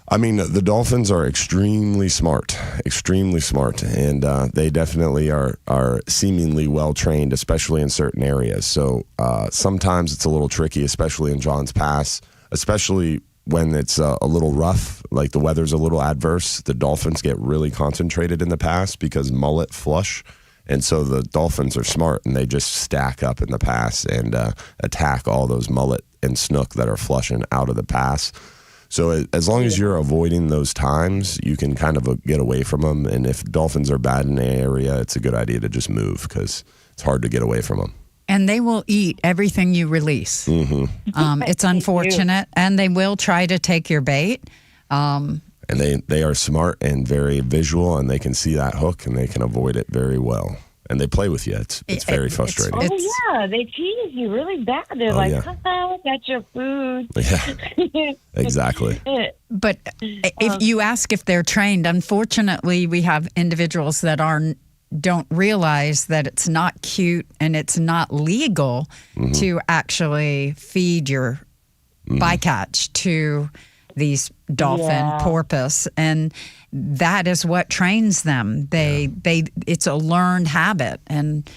I mean, the dolphins are extremely smart, and they definitely are seemingly well-trained, especially in certain areas. So sometimes it's a little tricky, especially in Johns Pass, especially when it's a little rough, like the weather's a little adverse. The dolphins get really concentrated in the pass because mullet flush. And so the dolphins are smart, and they just stack up in the pass and attack all those mullet and snook that are flushing out of the pass. So as long as you're avoiding those times, you can kind of get away from them. And if dolphins are bad in the area, it's a good idea to just move because it's hard to get away from them. And they will eat everything you release. It's unfortunate, and they will try to take your bait. And they are smart and very visual, and they can see that hook, and they can avoid it very well. And they play with you. It's very frustrating. They tease you really bad. They're haha, that's your food. Yeah, exactly. But if you ask if they're trained, unfortunately, we have individuals that don't realize that it's not cute and it's not legal to actually feed your bycatch to these dolphin, porpoise, and that is what trains them. It's a learned habit. And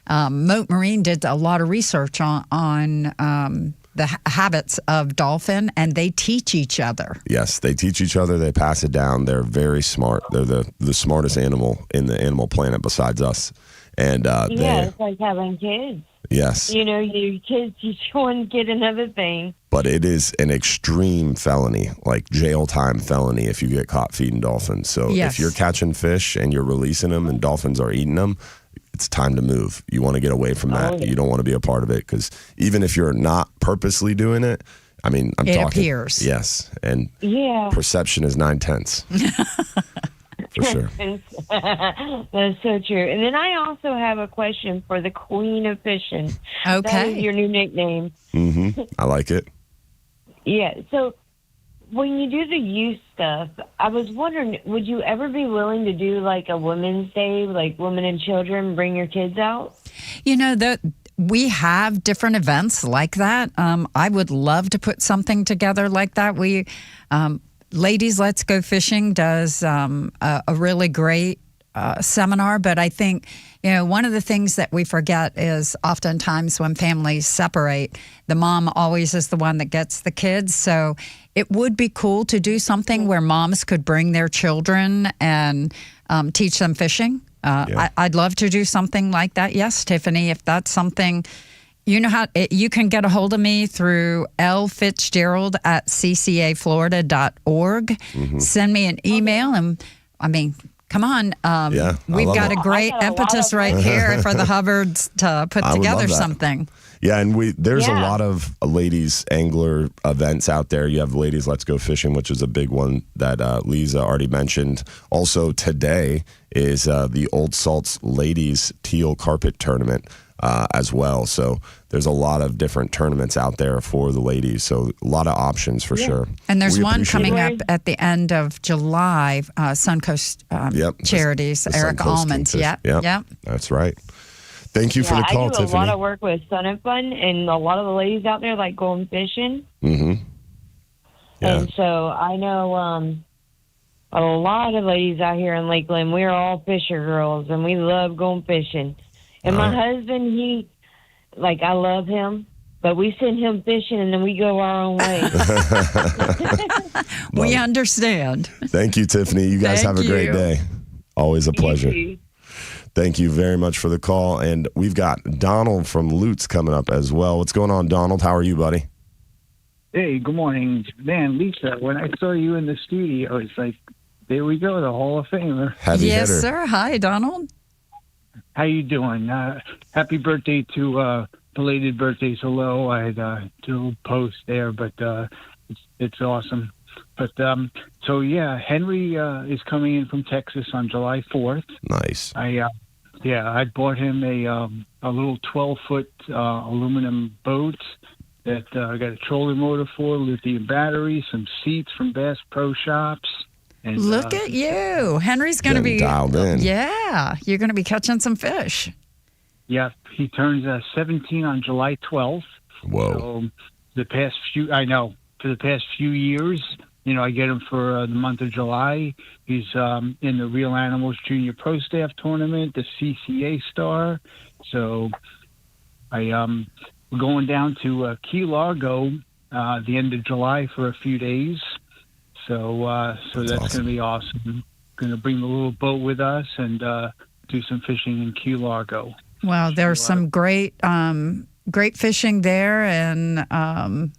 Moat Marine did a lot of research on the habits of dolphin, and they teach each other. Yes, they teach each other. They pass it down. They're very smart. They're the smartest animal in the animal planet besides us. And it's like having kids. Yes. You know, your kids teach one kid another thing. But it is an extreme felony, like jail time felony, if you get caught feeding dolphins. So if you're catching fish and you're releasing them and dolphins are eating them, it's time to move. You want to get away from that. You don't want to be a part of it, because even if you're not purposely doing it, I mean, I'm talking. It appears. Yes. And perception is 9/10. For sure. That's so true. And then I also have a question for the Queen of Fishing. Okay. That is your new nickname. Mm-hmm. I like it. Yeah. So when you do the youth stuff, I was wondering, would you ever be willing to do like a Women's Day, like women and children, bring your kids out? You know, we have different events like that. I would love to put something together like that. Ladies Let's Go Fishing does a really great seminar, but I think, one of the things that we forget is oftentimes when families separate, the mom always is the one that gets the kids. So it would be cool to do something where moms could bring their children and teach them fishing. I'd love to do something like that. Yes, Tiffany, if that's something. You know how you can get a hold of me through Fitzgerald at ccaflorida.org. Mm-hmm. Send me an email, and I mean, come on. We've got a great impetus right here for the Hubbards to put together something. Yeah, and there's a lot of ladies angler events out there. You have Ladies Let's Go Fishing, which is a big one that Leiza already mentioned. Also today is the Old Salts Ladies Teal Carpet Tournament. As well. So there's a lot of different tournaments out there for the ladies. So a lot of options for sure. And there's one coming up at the end of July, Suncoast Charities, Eric Suncoast Almonds. Yep. That's right. Thank you for the call, Tiffany. I do a lot of work with Sun and Fun, and a lot of the ladies out there like going fishing. Mm-hmm. Yeah. And so I know a lot of ladies out here in Lakeland. We're all fisher girls, and we love going fishing. And my husband, I love him, but we send him fishing and then we go our own way. We understand. Thank you, Tiffany. You guys have a great day. Always a pleasure. Thank you very much for the call. And we've got Donald from Lutz coming up as well. What's going on, Donald? How are you, buddy? Hey, good morning. Man, Lisa, when I saw you in the studio, it's like, there we go, the Hall of Famer. Heavy hitter. Yes, sir. Hi, Donald. How you doing? Happy birthday to belated birthday to Lo. I had do a post there, but it's awesome. But Henry is coming in from Texas on July 4th. Nice. I bought him a little 12-foot aluminum boat that I got a trolling motor for, lithium batteries, some seats from Bass Pro Shops. And, look at you. Henry's going to be dialed in. Yeah, you're going to be catching some fish. Yeah, he turns 17 on July 12th. Whoa. So for the past few years, I get him for the month of July. He's in the Real Animals Junior Pro Staff Tournament, the CCA Star. So we're going down to Key Largo the end of July for a few days. So that's awesome. Going to be awesome. Going to bring the little boat with us and do some fishing in Key Largo. Wow, there's some great fishing there, and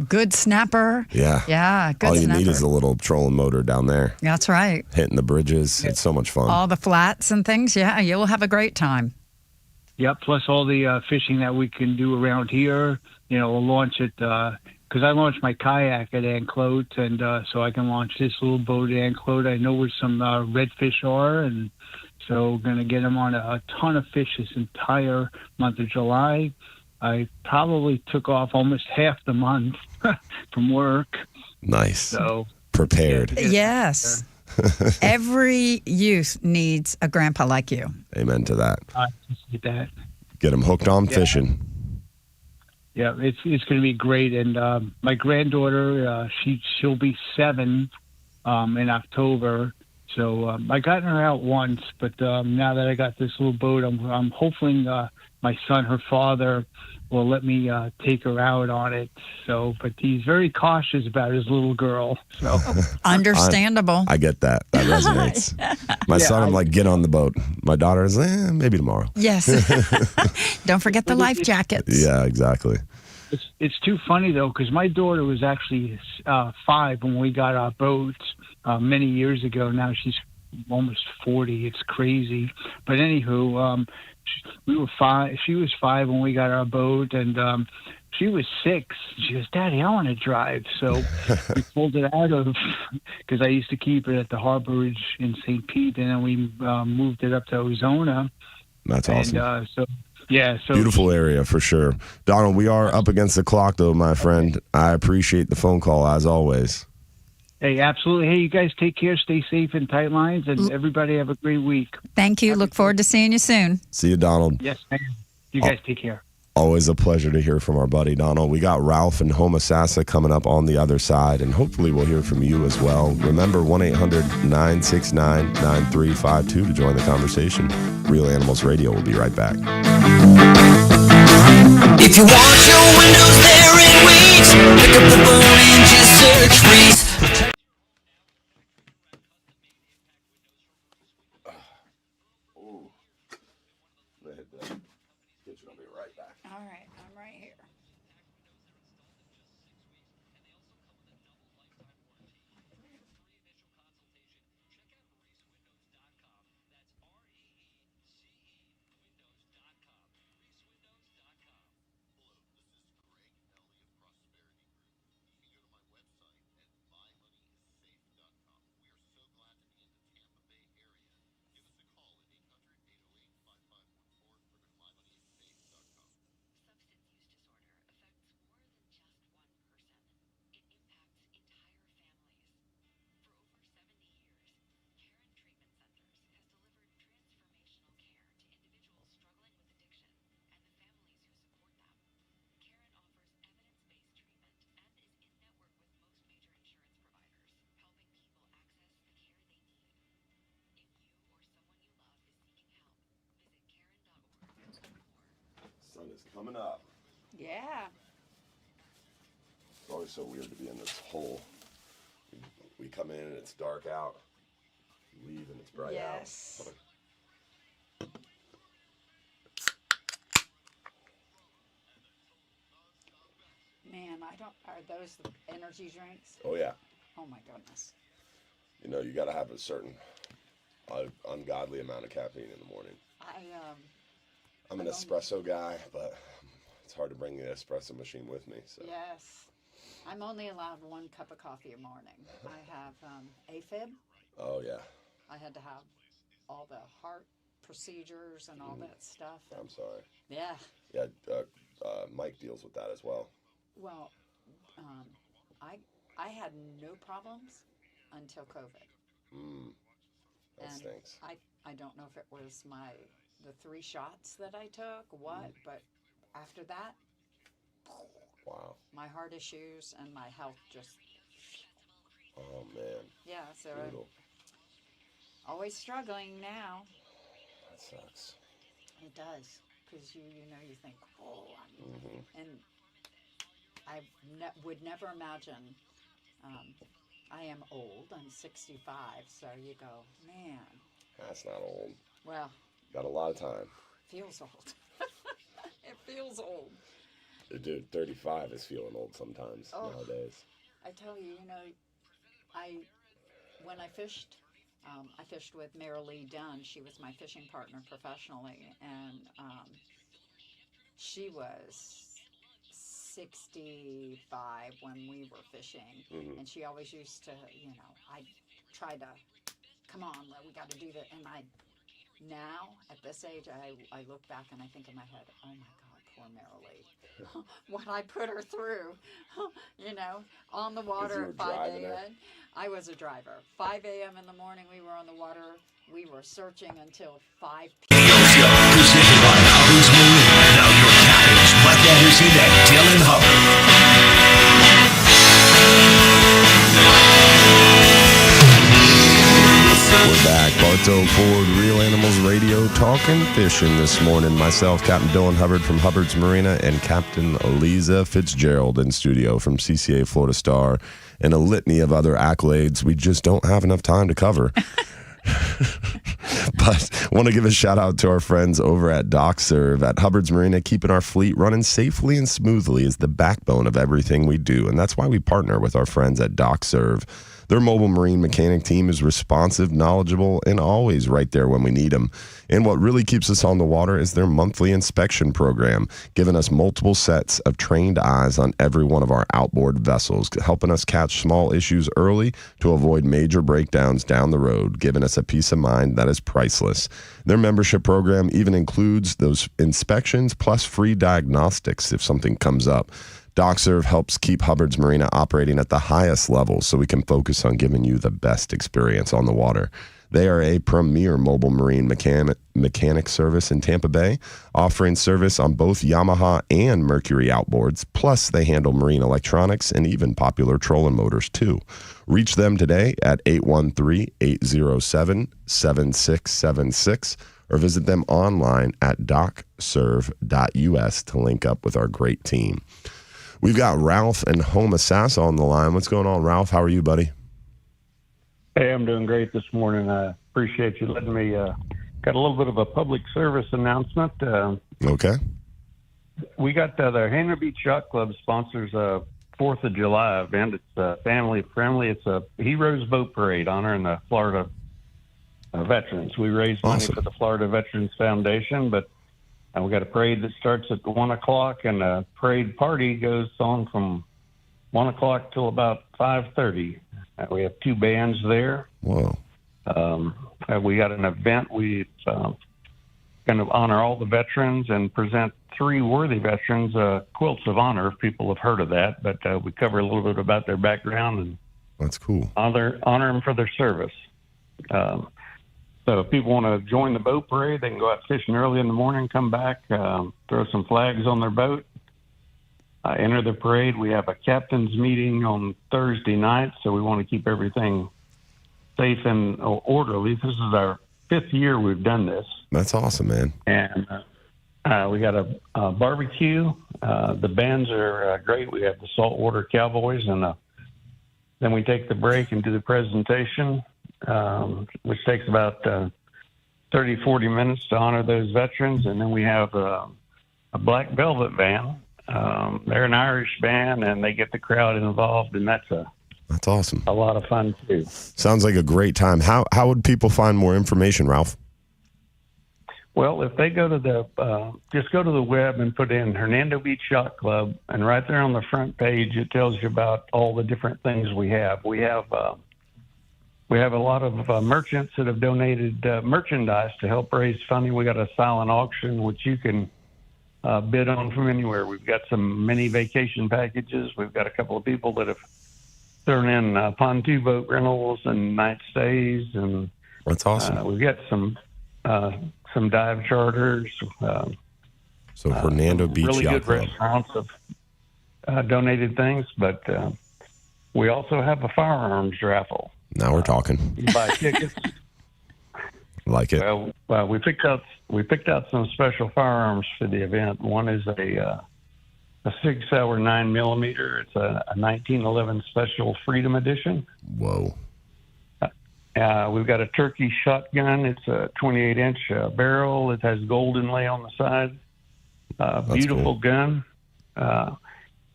good snapper. Yeah, good. All you snapper. need is a little trolling motor down there. That's right. Hitting the bridges, it's so much fun. All the flats and things. Yeah, you'll have a great time. Yep. Plus all the fishing that we can do around here. We'll launch it. Because I launched my kayak at Anclote, and so I can launch this little boat at Anclote. I know where some redfish are, and so we're going to get them on a ton of fish this entire month of July. I probably took off almost half the month from work. Nice. So prepared. Yes. Every youth needs a grandpa like you. Amen to that. I appreciate that. Get them hooked on fishing. Yeah, it's going to be great. And my granddaughter, she'll be 7 in October. So I gotten her out once, but now that I got this little boat, I'm hoping my son, her father, will let me take her out on it. So, but he's very cautious about his little girl. So understandable. I get that. That resonates. My son, I'm like, get on the boat. My daughter is, maybe tomorrow. Yes. Don't forget the life jackets. Yeah, exactly. It's too funny though, because my daughter was actually 5 when we got our boat many years ago. Now she's almost 40. It's crazy. But anywho, we were 5. She was 5 when we got our boat, and she was 6. She goes, "Daddy, I want to drive." So we pulled it out of, because I used to keep it at the harborage in St. Pete, and then we moved it up to Ozona. That's awesome. And yeah, so beautiful area for sure. Donald, we are up against the clock though, my friend. I appreciate the phone call as always. Hey, absolutely. Hey, you guys take care, stay safe in tight lines, and everybody have a great week. Thank you. Look forward to seeing you soon. See you, Donald. Yes, ma'am. You guys take care. Always a pleasure to hear from our buddy Donald. We got Ralph and Homosassa coming up on the other side, and hopefully we'll hear from you as well. Remember, 1-800-969-9352 to join the conversation. Real Animals Radio will be right back. If you want your windows there in weeks, pick up the phone and just search Reese. All right, I'm right here. Sun is coming up. Yeah. It's always so weird to be in this hole. We come in and it's dark out. We leave and it's bright out. Yes. Man, are those the energy drinks? Oh, yeah. Oh, my goodness. You know, you got to have a certain ungodly amount of caffeine in the morning. I'm an espresso guy, but it's hard to bring the espresso machine with me. So. Yes. I'm only allowed 1 cup of coffee a morning. I have AFib. Oh, yeah. I had to have all the heart procedures and all that stuff. I'm sorry. Yeah. Yeah, Mike deals with that as well. Well, I had no problems until COVID. That stinks. I don't know if it was the 3 shots that I took, but after that, wow. My heart issues and my health just. Oh man. Yeah, so I'm always struggling now. That sucks. It does, because you think, and I would never imagine. I am old. I'm 65, so you go, man. That's not old. Well. Got a lot of time. Feels old. It feels old. Dude, 35 is feeling old sometimes nowadays. I tell you, when I fished with Mary Lee Dunn. She was my fishing partner professionally, and she was 65 when we were fishing, and she always used to, I'd try to, come on, we got to do that, and now, at this age, I look back and I think in my head, oh my God, poor Marilee. What I put her through, on the water at 5 a.m. I was a driver. 5 a.m. in the morning, we were on the water. We were searching until 5 p.m. Presented by Hubbard's Marina. Now your captains, Mike Anderson and Dylan and fishing this morning. Myself, Captain Dylan Hubbard from Hubbard's Marina, and Captain Leiza Fitzgerald in studio from 6a-8a Florida Star, and a litany of other accolades we just don't have enough time to cover. But want to give a shout out to our friends over at DocServe at Hubbard's Marina. Keeping our fleet running safely and smoothly is the backbone of everything we do, and that's why we partner with our friends at DocServe. Their mobile marine mechanic team is responsive, knowledgeable, and always right there when we need them. And what really keeps us on the water is their monthly inspection program, giving us multiple sets of trained eyes on every one of our outboard vessels, helping us catch small issues early to avoid major breakdowns down the road, giving us a peace of mind that is priceless. Their membership program even includes those inspections plus free diagnostics if something comes up. DocServe helps keep Hubbard's Marina operating at the highest level so we can focus on giving you the best experience on the water. They are a premier mobile marine mechanic service in Tampa Bay, offering service on both Yamaha and Mercury outboards, plus they handle marine electronics and even popular trolling motors too. Reach them today at 813-807-7676 or visit them online at docserve.us to link up with our great team. We've got Ralph and Homosassa on the line. What's going on, Ralph? How are you, buddy? Hey, I'm doing great this morning. I appreciate you letting me. Got a little bit of a public service announcement. Okay. We got the Hanover Beach Yacht Club sponsors a 4th of July event. It's family friendly. It's a Heroes Boat Parade honoring the Florida veterans. We raise money for the Florida Veterans Foundation, but we got a parade that starts at 1 o'clock, and a parade party goes on from 1 o'clock till about 5:30. We have 2 bands there. Whoa. We got an event. We're going to honor all the veterans and present 3 worthy veterans quilts of honor, if people have heard of that. But we cover a little bit about their background and that's cool. Honor them for their service. So if people want to join the boat parade, they can go out fishing early in the morning, come back, throw some flags on their boat, enter the parade. We have a captain's meeting on Thursday night, so we want to keep everything safe and orderly. This is our 5th year we've done this. That's awesome, man. And we got a barbecue. The bands are great. We have the Saltwater Cowboys, and then we take the break and do the presentation, which takes about 30, 40 minutes to honor those veterans. And then we have a Black Velvet band. They're an Irish band, and they get the crowd involved, and that's awesome. A lot of fun, too. Sounds like a great time. How would people find more information, Ralph? Well, if they go to just go to the web and put in Hernando Beach Yacht Club, and right there on the front page, it tells you about all the different things we have. We have a lot of merchants that have donated merchandise to help raise funding. We got a silent auction, which you can bid on from anywhere. We've got some mini vacation packages. We've got a couple of people that have thrown in pontoon boat rentals and night stays, and that's awesome. We've got some dive charters. So Hernando Beach really Yacht good Club. Restaurants have donated things, but we also have a firearms raffle. Now we're talking. You buy tickets. Like it. Well, we picked out some special firearms for the event. One is a 6-hour 9mm. It's a 1911 Special Freedom Edition. Whoa. We've got a turkey shotgun. It's a 28-inch barrel. It has gold inlay on the side. Beautiful cool. Gun.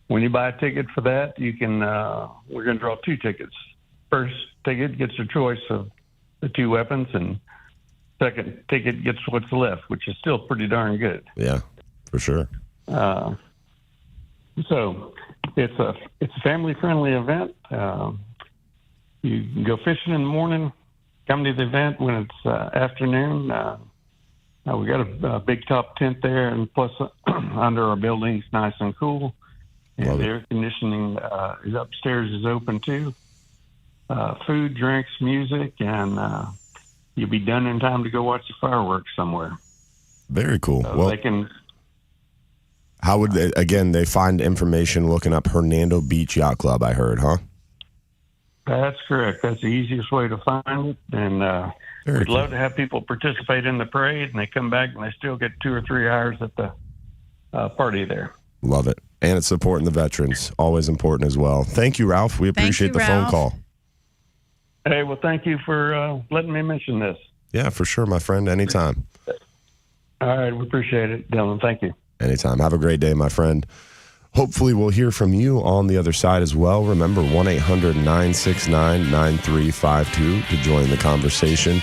When you buy a ticket for that, you can. We're going to draw 2 tickets. First ticket gets a choice of the 2 weapons, and second ticket gets what's left, which is still pretty darn good. Yeah, for sure. So it's a family-friendly event. You can go fishing in the morning, come to the event when it's afternoon. We got a big top tent there, and plus under our building, it's nice and cool. And the air conditioning is upstairs is open too. Food, drinks, music, and you'll be done in time to go watch the fireworks somewhere. Very cool. Well, they can. How would they find information looking up Hernando Beach Yacht Club? I heard, huh? That's correct. That's the easiest way to find it. And we'd love to have people participate in the parade, and they come back and they still get 2 or 3 hours at the party there. Love it. And it's supporting the veterans. Always important as well. Thank you, Ralph. We appreciate the phone call. Hey, well, thank you for letting me mention this. Yeah, for sure, my friend. Anytime. All right. We appreciate it, Dylan. Thank you. Anytime. Have a great day, my friend. Hopefully we'll hear from you on the other side as well. Remember, 1-800-969-9352 to join the conversation.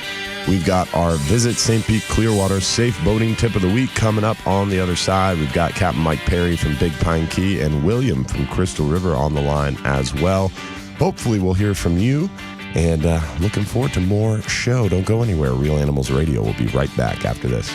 We've got our Visit St. Pete Clearwater Safe Boating Tip of the Week coming up on the other side. We've got Captain Mike Perry from Big Pine Key and William from Crystal River on the line as well. Hopefully we'll hear from you, and looking forward to more show. Don't go anywhere. Real Animals Radio will be right back after this.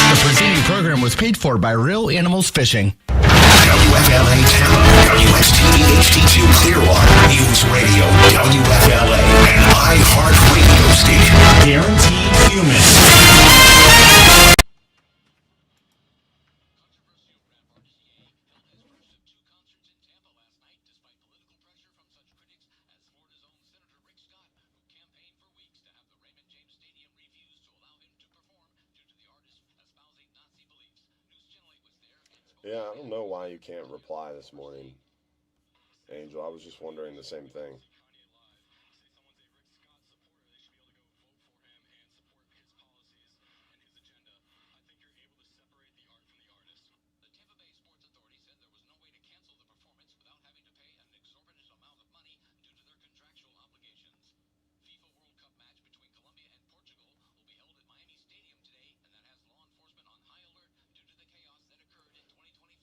The preceding program was paid for by Real Animals Fishing. WFLA Tampa, WSTD HD2 Clearwater, News Radio, WFLA, and iHeart Radio Station. Guaranteed human. Yeah, I don't know why you can't reply this morning, Angel. I was just wondering the same thing.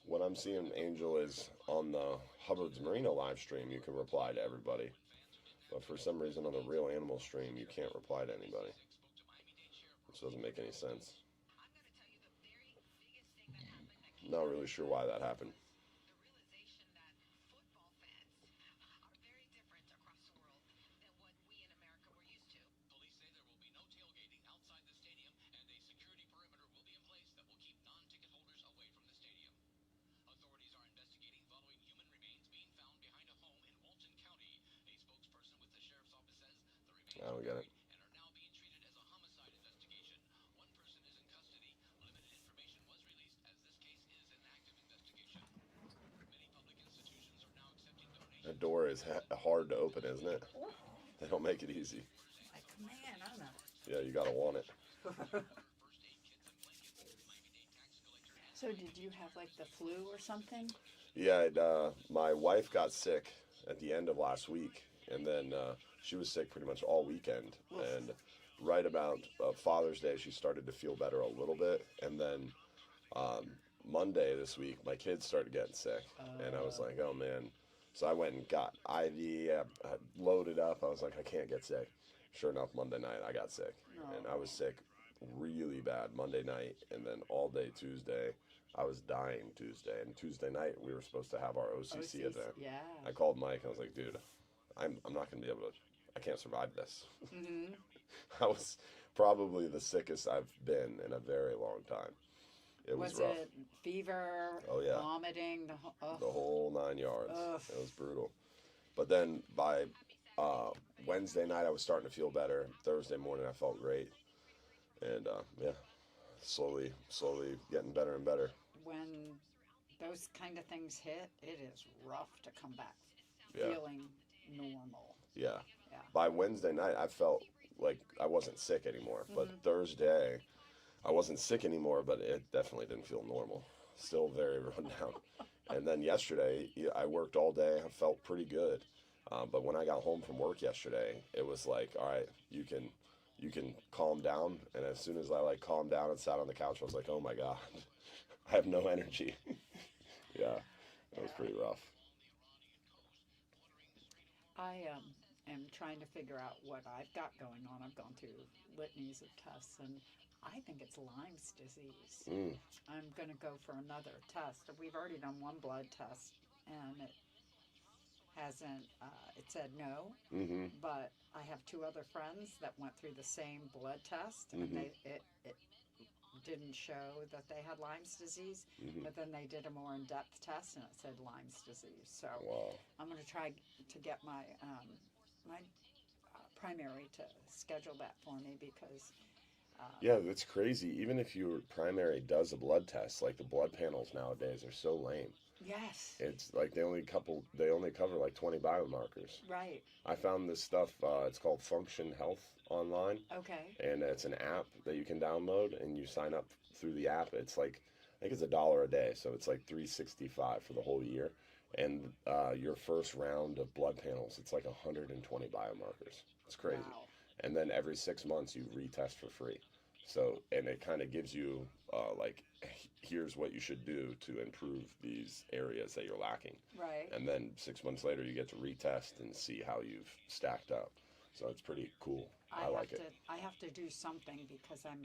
What I'm seeing, Angel, is on the Hubbard's Marina live stream, you can reply to everybody. But for some reason on the Real Animal stream, you can't reply to anybody. Which doesn't make any sense. Not really sure why that happened. I don't get it. That door is hard to open, isn't it? They don't make it easy. Like, man, I don't know. Yeah, you gotta want it. So did you have like the flu or something? Yeah, my wife got sick at the end of last week, and then she was sick pretty much all weekend. And right about Father's Day, she started to feel better a little bit, and then Monday this week, my kids started getting sick, and I was like, oh man. So I went and got IV, loaded up. I was like, I can't get sick. Sure enough, Monday night I got sick, and I was sick really bad Monday night, and then all day Tuesday. I was dying Tuesday, and Tuesday night we were supposed to have our OCC event. Yeah. I called Mike, and I was like, dude, I'm not going to be able to, I can't survive this. Mm-hmm. I was probably the sickest I've been in a very long time. It was rough. It fever, vomiting, the whole 9 yards. Ugh. It was brutal. But then by Wednesday night, I was starting to feel better. Thursday morning, I felt great. And slowly getting better and better. When those kind of things hit, it is rough to come back feeling normal. Yeah. By Wednesday night, I felt like I wasn't sick anymore. But Thursday, I wasn't sick anymore, but it definitely didn't feel normal. Still very run down. And then yesterday, I worked all day. I felt pretty good. But when I got home from work yesterday, it was like, all right, you can calm down. And as soon as I calmed down and sat on the couch, I was like, oh my God, I have no energy. Yeah, it was pretty rough. I am trying to figure out what I've got going on. I've gone through litanies of tests, and I think it's Lyme's disease. I'm going to go for another test. We've already done one blood test, and it hasn't, it said no, but I have two other friends that went through the same blood test, and it didn't show that they had Lyme's disease, but then they did a more in-depth test and it said Lyme's disease. So I'm going to try to get my primary to schedule that for me because. Yeah, that's crazy. Even if your primary does a blood test, like the blood panels nowadays are so lame. Yes. It's like they only cover like 20 biomarkers. Right. I found this stuff. It's called Function Health online. Okay. And it's an app that you can download, and you sign up through the app. It's like, I think it's $1 a day, so it's like $365 for the whole year. And your first round of blood panels, it's like 120 biomarkers. It's crazy. Wow. And then every 6 months you retest for free. So, and it kind of gives you like, here's what you should do to improve these areas that you're lacking. Right. And then 6 months later you get to retest and see how you've stacked up. So it's pretty cool. I like it. I have to do something because I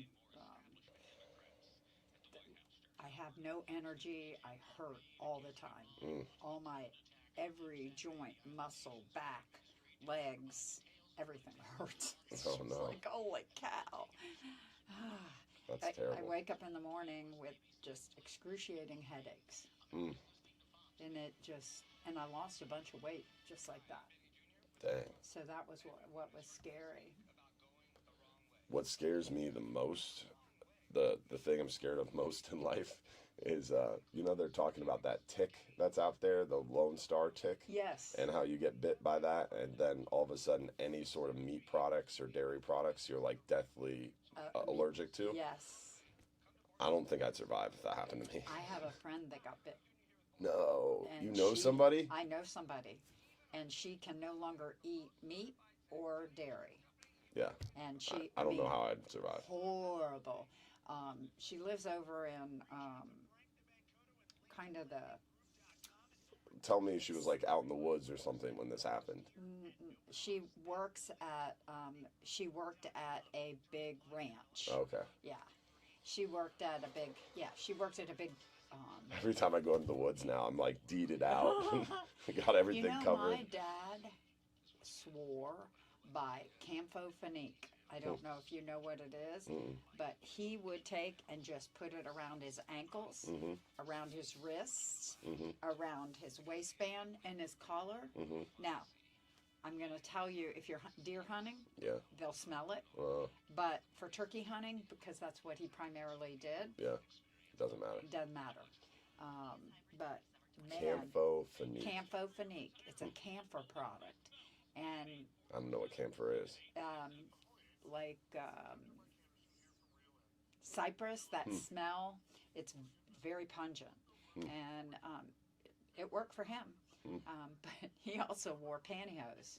have no energy. I hurt all the time. Every joint, muscle, back, legs, everything hurts. It's just like, holy cow. That's terrible. I wake up in the morning with just excruciating headaches. And I lost a bunch of weight just like that. Dang. So that was what was scary. What scares me the most, the thing I'm scared of most in life is, they're talking about that tick that's out there, the Lone Star tick. Yes. And how you get bit by that, and then all of a sudden any sort of meat products or dairy products you're like deathly allergic to. Yes. I don't think I'd survive if that happened to me. I have a friend that got bit. No. And you know somebody? I know somebody. And she can no longer eat meat or dairy. Yeah. And I don't know how I'd survive. Horrible. She lives over in kind of the... Tell me she was like out in the woods or something when this happened. She worked at a big ranch. Okay. Yeah. She worked at a big Every time I go into the woods now, I'm like deeded out. Got everything covered. My dad swore by camphophenique. I don't know if you know what it is, but he would take and just put it around his ankles, around his wrists, around his waistband and his collar. Now, I'm going to tell you, if you're deer hunting, they'll smell it. But for turkey hunting, because that's what he primarily did, it doesn't matter. Doesn't matter. But man, camphophenique. It's a camphor product, and I don't know what camphor is. Cypress, that smell, it's very pungent, and it worked for him. But he also wore pantyhose.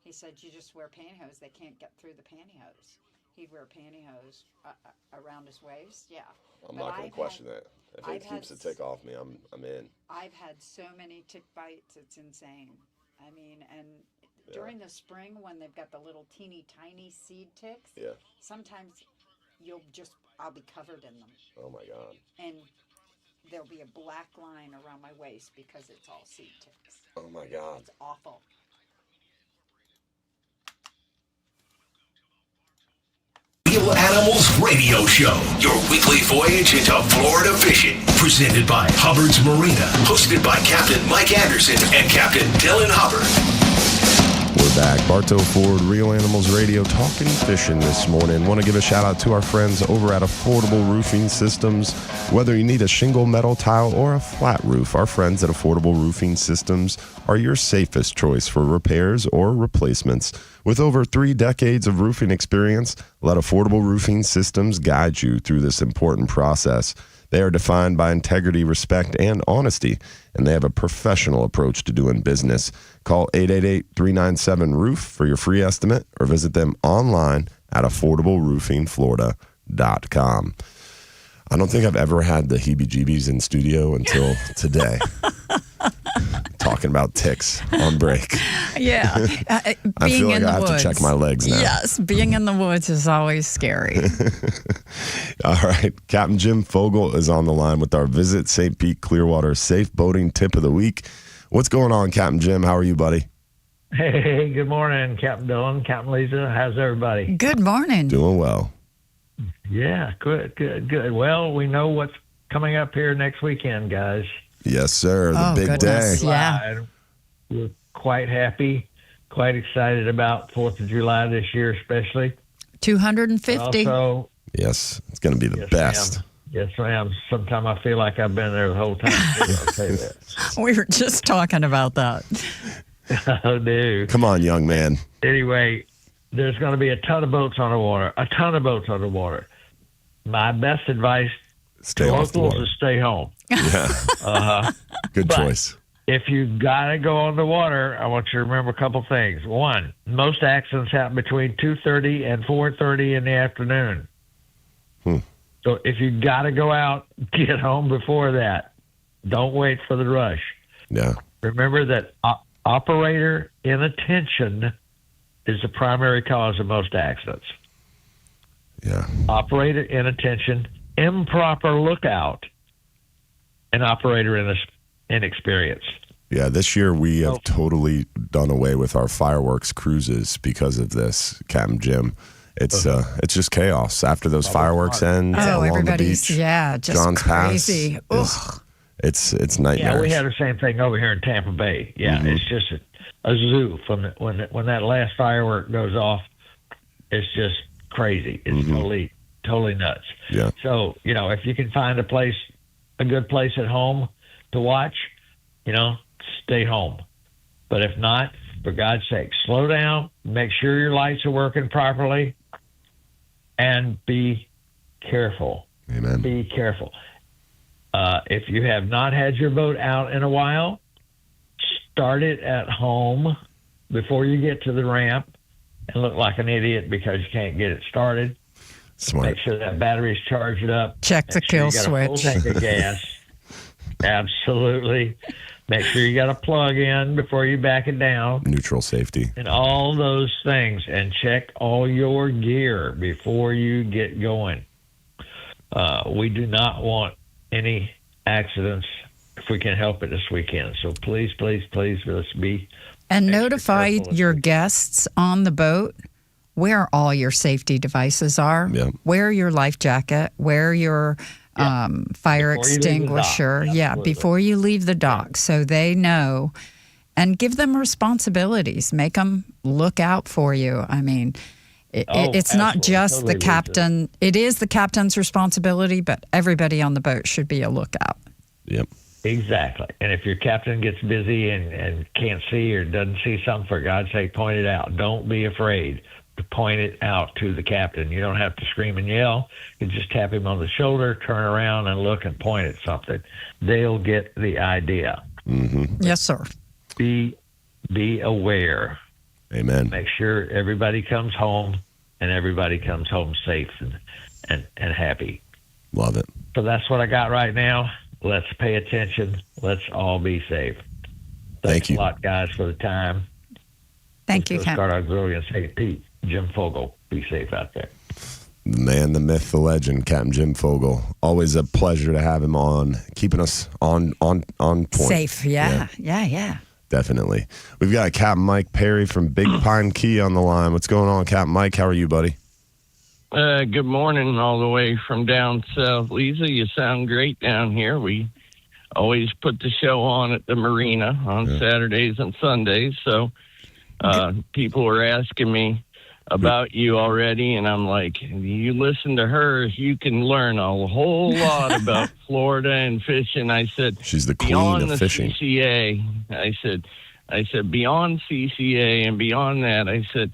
He said, you just wear pantyhose, they can't get through the pantyhose. He'd wear pantyhose around his waist, I'm not going to question that. If it keeps the tick off me, I'm in. I've had so many tick bites, it's insane. I mean, and during the spring when they've got the little teeny tiny seed ticks, sometimes I'll be covered in them. Oh my God. And there'll be a black line around my waist because it's all seed ticks. Oh my God. It's awful. Real Animals Radio Show, your weekly voyage into Florida fishing. Presented by Hubbard's Marina. Hosted by Captain Mike Anderson and Captain Dylan Hubbard. We're back. Bartow Ford, Real Animals Radio, talking fishing this morning. Want to give a shout out to our friends over at Affordable Roofing Systems. Whether you need a shingle, metal tile, or a flat roof, our friends at Affordable Roofing Systems are your safest choice for repairs or replacements. With over 3 decades of roofing experience, let Affordable Roofing Systems guide you through this important process. They are defined by integrity, respect, and honesty, and they have a professional approach to doing business. Call 888-397-ROOF for your free estimate or visit them online at affordableroofingflorida.com. I don't think I've ever had the heebie-jeebies in studio until today. Talking about ticks on break. Yeah. I feel like I have to check my legs now. Yes, being in the woods is always scary. All right. Captain Jim Fogel is on the line with our Visit St. Pete Clearwater Safe Boating Tip of the Week. What's going on, Captain Jim? How are you, buddy? Hey, good morning, Captain Dylan, Captain Leiza. How's everybody? Good morning. Doing well. Yeah, good. Well, we know what's coming up here next weekend, guys. Yes, sir. The big goodness. day. Yeah. We're quite happy, quite excited about 4th of July this year, especially. 250. Also, Yes, it's going to be the best. ma'am. Yes, ma'am. Sometimes I feel like I've been there the whole time. I'll tell you that. We were just talking about that. Oh, dude. Come on, young man. Anyway, there's going to be a ton of boats on the water. My best advice Stay to off the locals water. is stay home. Yeah. Good But choice. If you got to go on the water, I want you to remember a couple things. One, most accidents happen between 2:30 and 4:30 in the afternoon. So if you got to go out, get home before that. Don't wait for the rush. Yeah. Remember that operator inattention is the primary cause of most accidents. Yeah. Operator inattention, improper lookout, and operator inexperience. Yeah, this year we have totally done away with our fireworks cruises because of this, Captain Jim. It's just chaos after those fireworks end. along the everybody's beach, just John's crazy. Pass it's nightmarish. Yeah, we had the same thing over here in Tampa Bay. Yeah, It's just a zoo from when that last firework goes off. It's just crazy. It's totally nuts. Yeah. So if you can find a good place at home to watch, stay home. But if not, for God's sake, slow down. Make sure your lights are working properly, and be careful. Amen. Be careful. If you have not had your boat out in a while, start it at home before you get to the ramp and look like an idiot because you can't get it started. Smart. Make sure that battery's charged up. Check the kill you got a full switch. tank of gas. Absolutely. Make sure you got a plug in before you back it down. Neutral safety. And all those things. And check all your gear before you get going. We do not want any accidents if we can help it this weekend. So please, let's be. And notify your guests on the boat where all your safety devices are. Yeah. Wear your life jacket. Wear your fire Before you leave the dock. extinguisher. Yeah, Absolutely. before you leave the dock, so they know. And give them responsibilities. Make them look out for you. I mean, it's not absolutely. just Totally the captain. It is the captain's responsibility, but everybody on the boat should be a lookout. Yep. Exactly. And if your captain gets busy and can't see or doesn't see something, for God's sake, point it out. Don't be afraid to point it out to the captain. You don't have to scream and yell. You just tap him on the shoulder, turn around and look and point at something. They'll get the idea. Yes, sir. Be aware. Amen. Make sure everybody comes home and everybody comes home safe and happy. Love it. So that's what I got right now. Let's pay attention. Let's all be safe. Thanks you. a lot, guys, for the time. Thank you, Coast Cap. Guard Auxiliary and St. Pete, Jim Fogel. Be safe out there. The man, the myth, the legend, Captain Jim Fogel. Always a pleasure to have him on, keeping us on point. Safe. Yeah. Definitely. We've got Captain Mike Perry from Big Pine Key on the line. What's going on, Captain Mike? How are you, buddy? Good morning, all the way from down south. Leiza, you sound great down here. We always put the show on at the Marina on Saturdays and Sundays. So people were asking me about you already, and I'm like, you listen to her, you can learn a whole lot about Florida and fishing. I said, she's the queen beyond of the fishing. CCA, I said, beyond CCA and beyond that, I said,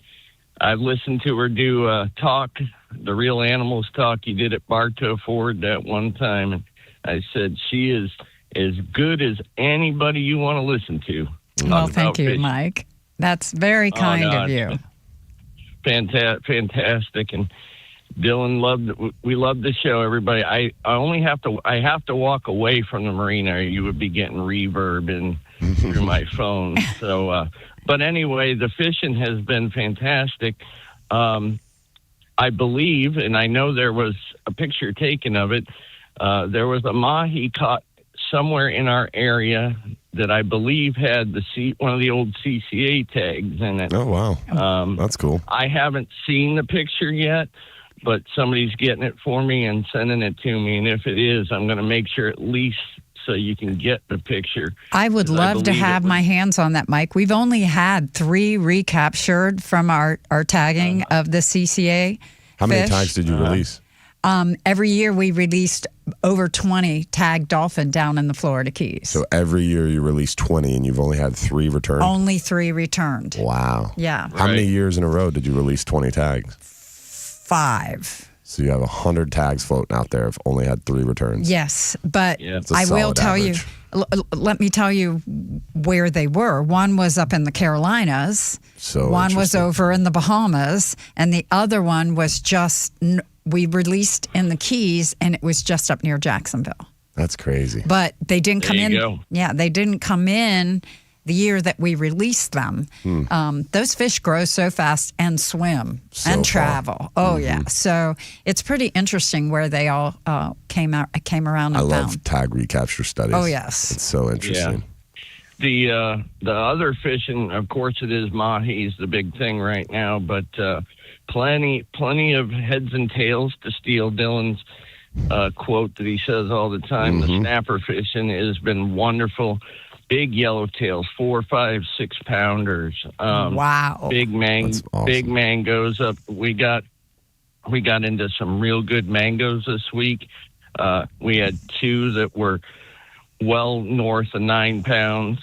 I've listened to her do talk, the Real Animals talk you did at Bartow Ford that one time. And I said, she is as good as anybody you want to listen to. Well, thank you, Mike. That's very kind of you. Fantastic. And Dylan we loved the show, everybody. I have to walk away from the marina, or you would be getting reverb in through my phone. So, but anyway, the fishing has been fantastic. I believe, and I know there was a picture taken of it, there was a mahi caught somewhere in our area that I believe had one of the old CCA tags in it. Oh, wow. That's cool. I haven't seen the picture yet, but somebody's getting it for me and sending it to me. And if it is, I'm going to make sure at least so you can get the picture. I would love to have my hands on that, Mike. We've only had 3 recaptured from our tagging of the CCA. How many fish. tags did you release? Every year we released over 20 tagged dolphin down in the Florida Keys. So every year you release 20 and you've only had 3 returned? Only 3 returned. Wow. Yeah. How many years in a row did you release 20 tags? 5. So you have 100 tags floating out there. Have only had 3 returns. Yes, but It's a I will solid tell average. you, let me tell you where they were. One was up in the Carolinas. So one was interesting. over in the Bahamas, and the other one was we released in the Keys, and it was just up near Jacksonville. That's crazy. But they didn't come There you in. go. Yeah, they didn't come in the year that we released them. Those fish grow so fast and swim So and far. travel. Oh yeah, so it's pretty interesting where they all came around and I found. love tag recapture studies. Oh, yes. It's so interesting. The other fishing, of course, it is mahi's the big thing right now, but plenty of heads and tails to steal Dylan's quote that he says all the time. The snapper fishing has been wonderful. Big yellowtails, 4, 5, 6 pounders. Wow. Big mangoes up. We got into some real good mangoes this week. We had 2 that were well north of 9 pounds,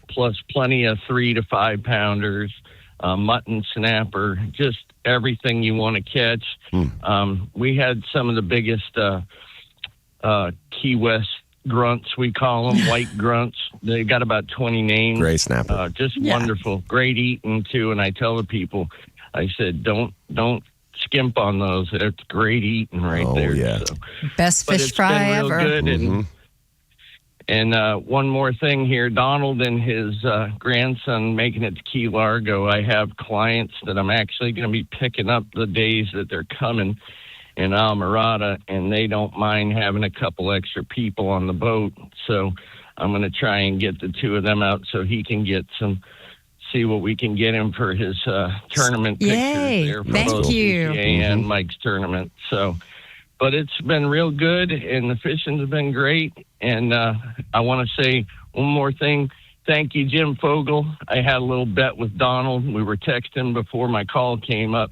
plus plenty of 3 to 5 pounders, mutton, snapper, just everything you want to catch. We had some of the biggest Key West grunts, we call them, white grunts. They got about 20 names. Gray snapper. Just wonderful. Great eating, too. And I tell the people, I said, don't skimp on those. It's great eating right there. Yeah. So. Best But fish it's fry been real ever. good. And one more thing here, Donald and his grandson making it to Key Largo. I have clients that I'm actually going to be picking up the days that they're coming in Almirada, and they don't mind having a couple extra people on the boat. So I'm going to try and get the 2 of them out so he can get see what we can get him for his tournament Yay. pictures there for Thank both you. CCA and Mike's tournament. So, but it's been real good, and the fishing's been great. And I want to say one more thing. Thank you, Jim Fogel. I had a little bet with Donald. We were texting before my call came up.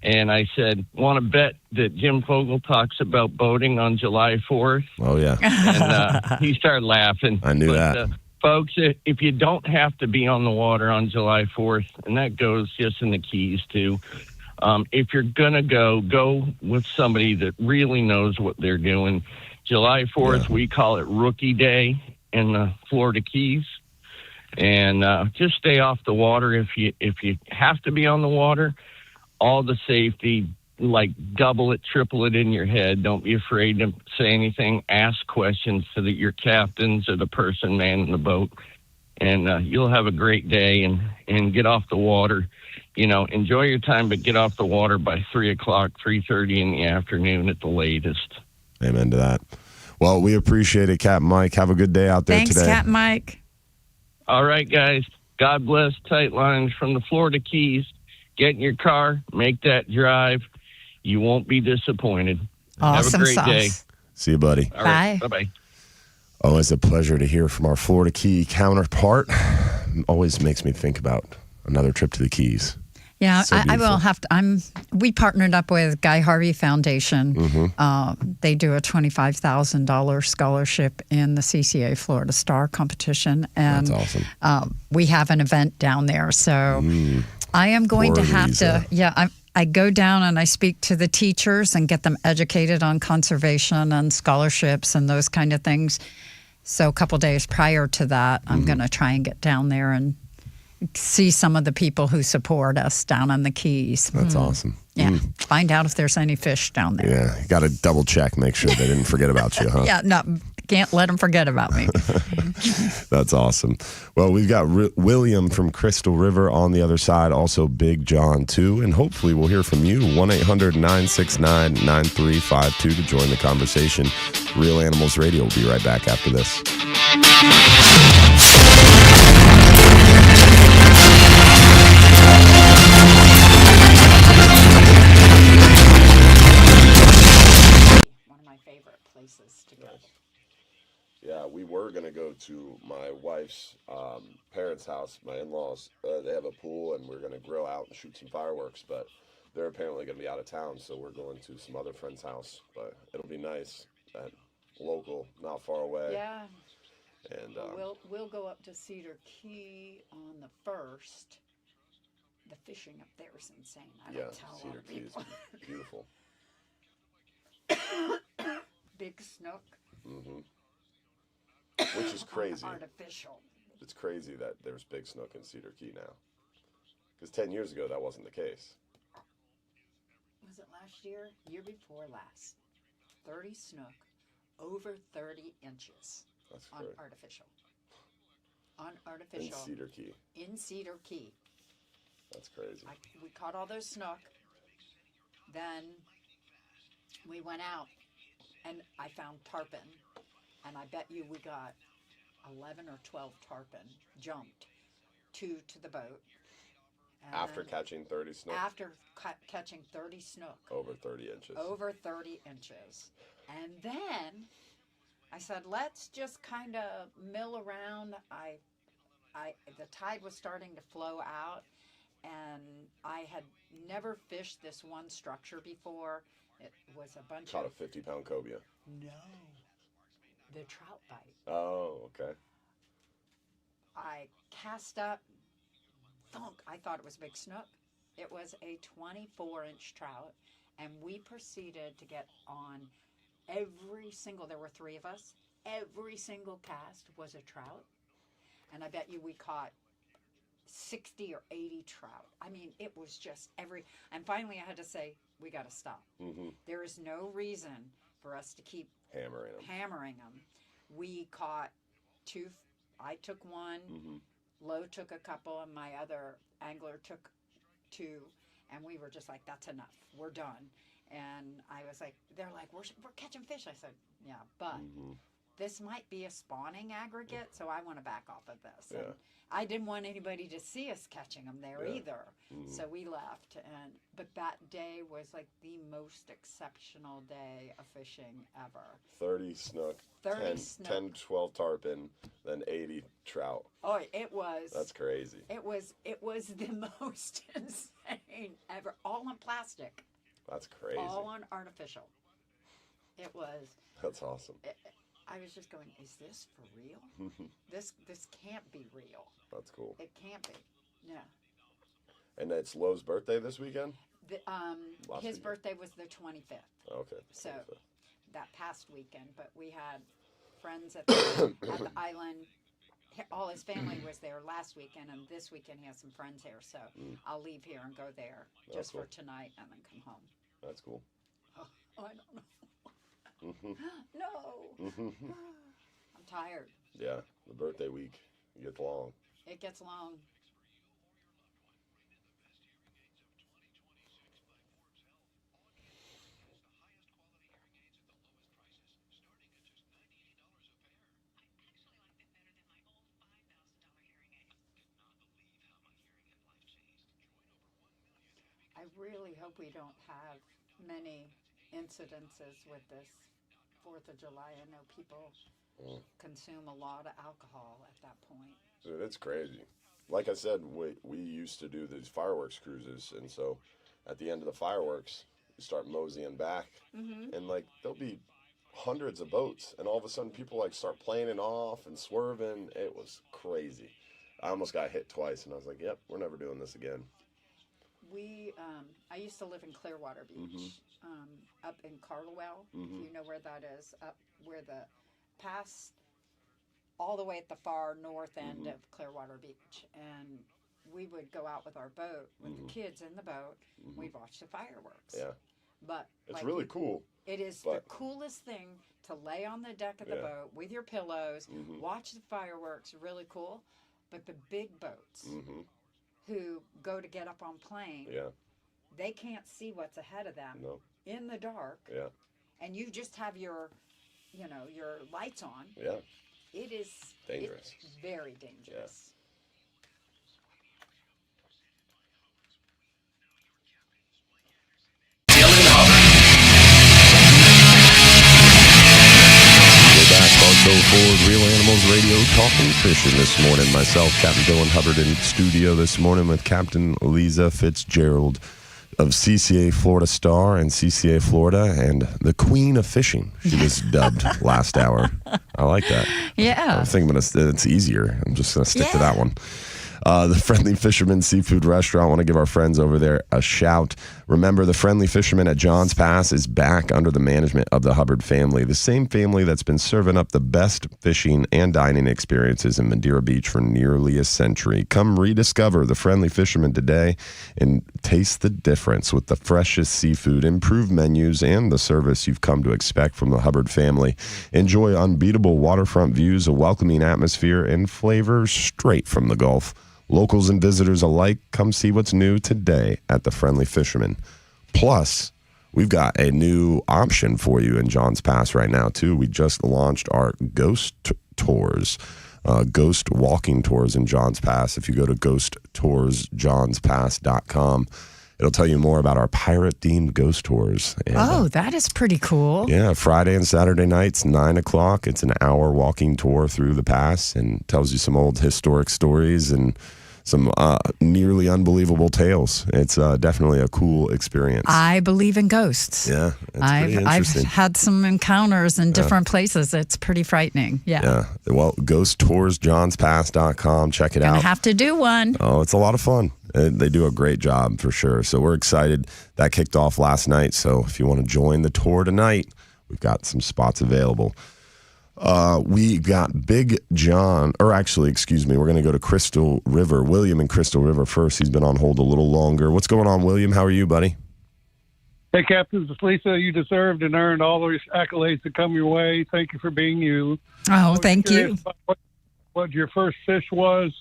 And I said, want to bet that Jim Fogel talks about boating on July 4th? Oh, yeah. And he started laughing. I knew that. Folks, if you don't have to be on the water on July 4th, and that goes just in the Keys, too, if you're going to go with somebody that really knows what they're doing. July 4th, we call it Rookie Day in the Florida Keys. And just stay off the water if you have to be on the water. All the safety, like double it, triple it in your head. Don't be afraid to say anything. Ask questions to your captains or the person manning the boat. And you'll have a great day and get off the water. You know, enjoy your time, but get off the water by 3 o'clock, 3:30 in the afternoon at the latest. Amen to that. Well, we appreciate it, Captain Mike. Have a good day out there Thanks, today. Captain Mike. All right, guys. God bless. Tight lines from the Florida Keys. Get in your car, make that drive. You won't be disappointed. Awesome Have a great day. See you, buddy. All right, bye-bye. Always a pleasure to hear from our Florida Key counterpart. Always makes me think about another trip to the Keys. Yeah, So I will beautiful. have to. We partnered up with Guy Harvey Foundation. They do a $25,000 scholarship in the CCA Florida Star competition, and That's awesome. we have an event down there. So I am going to Poor have Leiza. to. Yeah, I go down and I speak to the teachers and get them educated on conservation and scholarships and those kind of things. So a couple days prior to that, I'm going to try and get down there and see some of the people who support us down on the Keys. That's awesome. Yeah, find out if there's any fish down there. Yeah, you got to double check, make sure they didn't forget about you, huh? Yeah, no, can't let them forget about me. That's awesome. Well, we've got William from Crystal River on the other side, also Big John, too. And hopefully we'll hear from you. 1-800-969-9352 to join the conversation. Real Animals Radio will be right back after this. favorite places to go. Nice. Yeah, we were going to go to my wife's parents' house, my in-laws. They have a pool, and we're going to grill out and shoot some fireworks, but they're apparently going to be out of town, so we're going to some other friend's house. But it'll be nice, local, not far away. Yeah. And we'll go up to Cedar Key on the 1st. The fishing up there is insane. I don't tell Cedar Key is beautiful. Big snook. Mm-hmm. Which is crazy. Artificial. It's crazy that there's big snook in Cedar Key now. Because 10 years ago, that wasn't the case. Was it last year? Year before last. 30 snook, over 30 inches. That's on great. artificial. On artificial. In Cedar Key. In Cedar Key. That's crazy. We caught all those snook. Then we went out and I found tarpon. And I bet you we got 11 or 12 tarpon jumped to the boat. And after catching 30 snook? After catching 30 snook. Over 30 inches. Over 30 inches. And then I said, let's just kind of mill around. The tide was starting to flow out, and I had never fished this one structure before. It was a bunch Caught of... a 50-pound cobia. No. The trout bite. Oh, okay. I cast up, thunk. I thought it was a big snook. It was a 24-inch trout, and we proceeded to get on every single, there were 3 of us, every single cast was a trout, and I bet you we caught 60 or 80 trout. I mean, it was just and finally I had to say, we got to stop. Mm-hmm. There is no reason for us to keep hammering them. We caught 2, I took 1, mm-hmm. Lo took a couple, and my other angler took 2, and we were just like, that's enough, we're done. And I was like, they're like, we're catching fish. I said, yeah, but mm-hmm. this might be a spawning aggregate, so I want to back off of this. Yeah. And I didn't want anybody to see us catching them there either. Mm-hmm. So we left. But that day was like the most exceptional day of fishing ever. 30 snook, 30 snook. 10 to 12 tarpon, then 80 trout. Oh, it was. That's crazy. It was the most insane ever. All on plastic. That's crazy. All on artificial. It was. That's awesome. I was just going, is this for real? This can't be real. That's cool. It can't be. Yeah. And it's Lowe's birthday this weekend? His birthday was the 25th. Okay. So 25th. That past weekend, but we had friends at the island. All his family was there last weekend, and this weekend he has some friends here. So I'll leave here and go there just for tonight and then come home. That's cool. Oh, I don't know. Mm-hmm. No. Mm-hmm. I'm tired. Yeah, the birthday week gets long. It gets long. I really hope we don't have many incidences with this 4th of July. I know people consume a lot of alcohol at that point. Dude, it's crazy. Like I said, we used to do these fireworks cruises, and so at the end of the fireworks, you start moseying back, and like there'll be hundreds of boats, and all of a sudden people like start planing off and swerving. It was crazy. I almost got hit twice, and I was like, yep, we're never doing this again. I used to live in Clearwater Beach, up in Carlowell, if you know where that is, up where past all the way at the far north end of Clearwater Beach. And we would go out with our boat, with the kids in the boat, we'd watch the fireworks. Yeah. But it's really cool. It is the coolest thing to lay on the deck of the boat with your pillows, watch the fireworks, really cool. But the big boats who go to get up on plane, they can't see what's ahead of them in the dark. Yeah. And you just have your lights on. Yeah. It is dangerous. It's very dangerous. Ford, Real Animals Radio, talking fishing this morning. Myself, Captain Dylan Hubbard, in studio this morning with Captain Leiza Fitzgerald of 6a-8a Florida Star and 6a-8a Florida, and the Queen of Fishing. She was dubbed last hour. I like that. Yeah. I think it's easier. I'm just going to stick to that one. The Friendly Fisherman Seafood Restaurant. I want to give our friends over there a shout. Remember, the Friendly Fisherman at Johns Pass is back under the management of the Hubbard family, the same family that's been serving up the best fishing and dining experiences in Madeira Beach for nearly a century. Come rediscover the Friendly Fisherman today and taste the difference with the freshest seafood, improved menus, and the service you've come to expect from the Hubbard family. Enjoy unbeatable waterfront views, a welcoming atmosphere, and flavors straight from the Gulf. Locals and visitors alike, come see what's new today at the Friendly Fisherman. Plus, we've got a new option for you in Johns Pass right now, too. We just launched our ghost tours, ghost walking tours in Johns Pass. If you go to ghosttoursjohnspass.com, it'll tell you more about our pirate-themed ghost tours. And, that is pretty cool. Yeah, Friday and Saturday nights, 9 o'clock. It's an hour walking tour through the pass and tells you some old historic stories and some nearly unbelievable tales. It's definitely a cool experience. I believe in ghosts. Yeah, it's pretty I've interesting. had some encounters in different places. It's pretty frightening. Yeah. Well, ghosttoursjohnspass.com. Check it out. Gonna have to do one. Oh, it's a lot of fun. They do a great job for sure. So we're excited. That kicked off last night. So if you want to join the tour tonight, we've got some spots available. We got Big John, or actually, excuse me, we're going to go to Crystal River. William in Crystal River first. He's been on hold a little longer. What's going on, William? How are you, buddy? Hey, Captain Leiza, you deserved and earned all those accolades that come your way. Thank you for being you. Oh, thank you. What your first fish was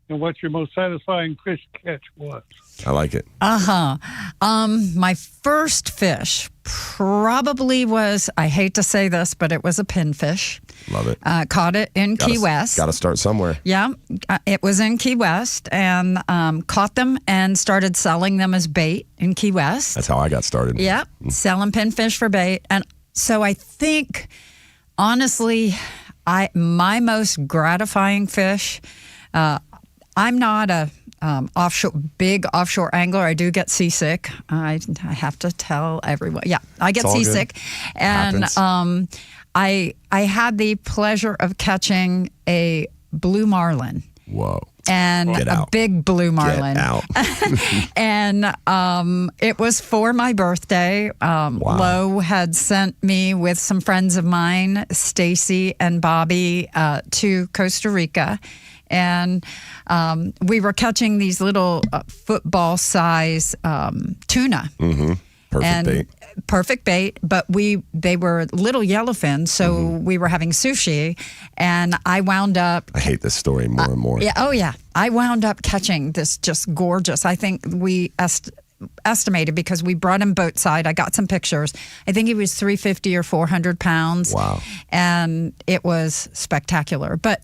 and what your most satisfying fish catch was. I like it. My first fish probably was, I hate to say this, but it was a pinfish. Love it. Caught it in Key West. Got to start somewhere. Yeah, it was in Key West, and caught them and started selling them as bait in Key West. That's how I got started. Yeah, selling pinfish for bait. And so I think, honestly, my most gratifying fish, I'm not a big offshore angler. I do get seasick. I have to tell everyone. Yeah, I get seasick. And I had the pleasure of catching a blue marlin. Whoa. And a big blue marlin. Get out. And it was for my birthday. Lo had sent me with some friends of mine, Stacy and Bobby, to Costa Rica. And we were catching these little football-size tuna. Mm-hmm. Perfect bait. Perfect bait, but they were little yellowfin, so we were having sushi, and I wound up... I hate this story more and more. Yeah. I wound up catching this just gorgeous. I think we estimated, because we brought him boat side. I got some pictures. I think he was 350 or 400 pounds. Wow. And it was spectacular. But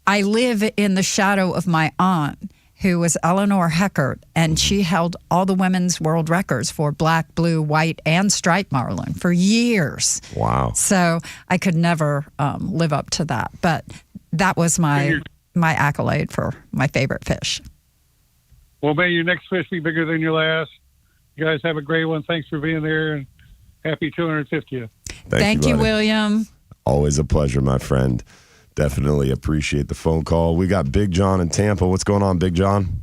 I live in the shadow of my aunt, who was Eleanor Heckert, and she held all the women's world records for black, blue, white, and striped marlin for years. Wow. So I could never live up to that. But that was my accolade for my favorite fish. Well, may your next fish be bigger than your last. You guys have a great one. Thanks for being there, and happy 250th. Thank you, William. Always a pleasure, my friend. Definitely appreciate the phone call. We got Big John in Tampa. What's going on, Big John?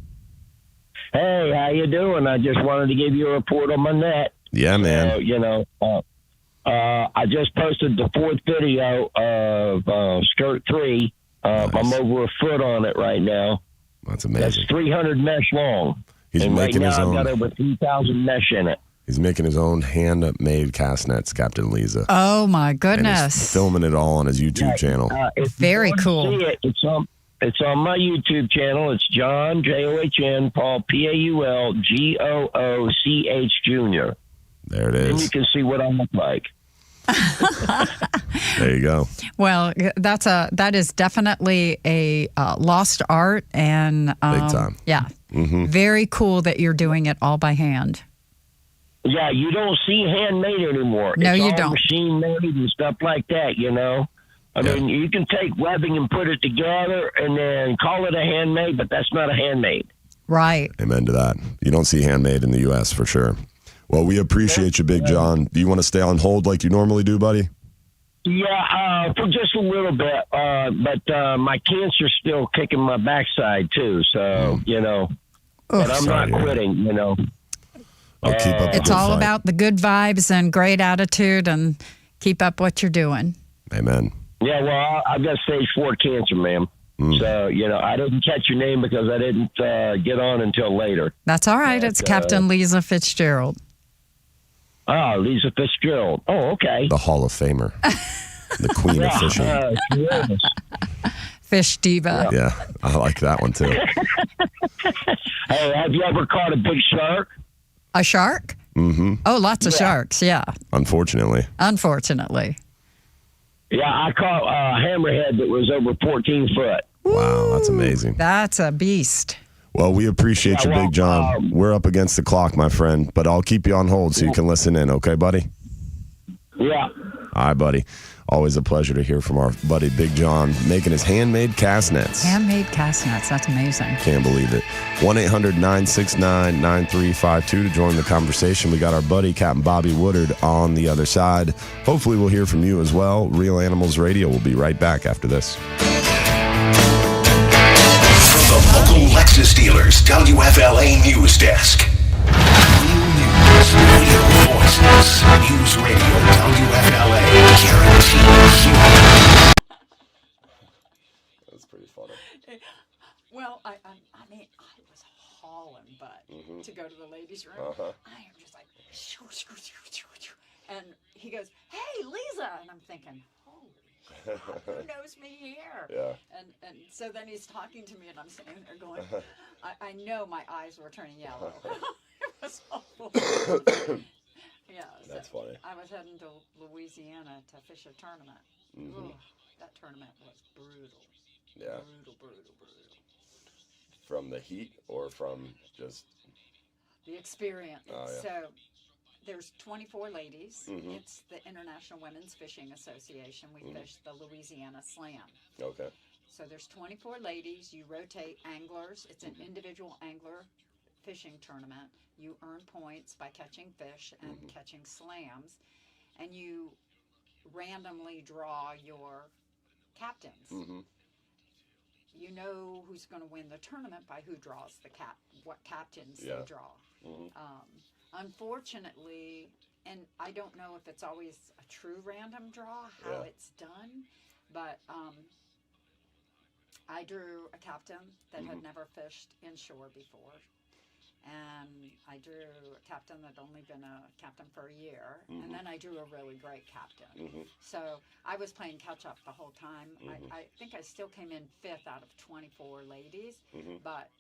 Hey, how you doing? I just wanted to give you a report on my net. Yeah, man. I just posted the fourth video of Skirt 3. Nice. I'm over a foot on it right now. That's amazing. That's 300 mesh long. He's and making right his now own. I've got over 3,000 mesh in it. He's making his own handmade cast nets, Captain Leiza. Oh, my And goodness. he's filming it all on his YouTube channel. Very cool. See it, it's on my YouTube channel. It's John, John, Paul, Paul, Gooch Jr. There it And is. you can see what I look like. There you go. Well, that is definitely a lost art, and Big time. Yeah, very cool that you're doing it all by hand. Yeah, you don't see handmade anymore. No, it's you all don't. Machine made and stuff like that, you know. I mean, you can take webbing and put it together and then call it a handmade, but that's not a handmade. Right. Amen to that. You don't see handmade in the U.S. for sure. Well, we appreciate you, Big John. Do you want to stay on hold like you normally do, buddy? Yeah, for just a little bit. But my cancer's still kicking my backside, too. So, but I'm not quitting, I'll keep up the It's good all fight. about the good vibes and great attitude and keep up what you're doing. Amen. Yeah, well, I've got stage 4 cancer, ma'am. So, I didn't catch your name because I didn't get on until later. That's all right. It's Captain Leiza Fitzgerald. Leiza Fitzgerald. Oh, okay. The Hall of Famer. The queen of fishing. Yes. Fish diva. Yeah, I like that one too. Hey, have you ever caught a big shark? A shark? Mm-hmm. Oh, lots of sharks, yeah. Unfortunately. Yeah, I caught a hammerhead that was over 14 foot. Wow, that's amazing. That's a beast. Well, we appreciate you, Big John. We're up against the clock, my friend, but I'll keep you on hold so you can listen in, okay, buddy? Yeah. All right, buddy. Always a pleasure to hear from our buddy Big John making his handmade cast nets. Handmade cast nets. That's amazing. Can't believe it. 1-800-969-9352 to join the conversation. We got our buddy Captain Bobby Woodard on the other side. Hopefully we'll hear from you as well. Real Animals Radio will be right back after this. The local Lexus dealers WFLA News Desk. Real news, real voices. News Radio WFLA. Guaranteed human. That's pretty funny. Well, I mean, I was hauling butt to go to the ladies' room. I am just like, and he goes, "Hey, Leiza," and I'm thinking, "Holy God, who knows me here?" Yeah. And so then he's talking to me, and I'm sitting there going, I know my eyes were turning yellow. It was awful. Yeah. That's funny. I was heading to Louisiana to fish a tournament. Ooh, that tournament was brutal. Yeah. Brutal. From the heat or from just The experience. Oh, yeah. So there's 24 ladies. Mhm. It's the International Women's Fishing Association. We fish the Louisiana Slam. Okay. So there's 24 ladies. You rotate anglers. It's an individual angler fishing tournament. You earn points by catching fish and catching slams. And you randomly draw your captains. You know who's going to win the tournament by who draws what captains they draw. Unfortunately, and I don't know if it's always a true random draw, how it's done, but I drew a captain that had never fished inshore before, and I drew a captain that had only been a captain for a year, and then I drew a really great captain. So I was playing catch up the whole time. I think I still came in 5th out of 24 ladies, but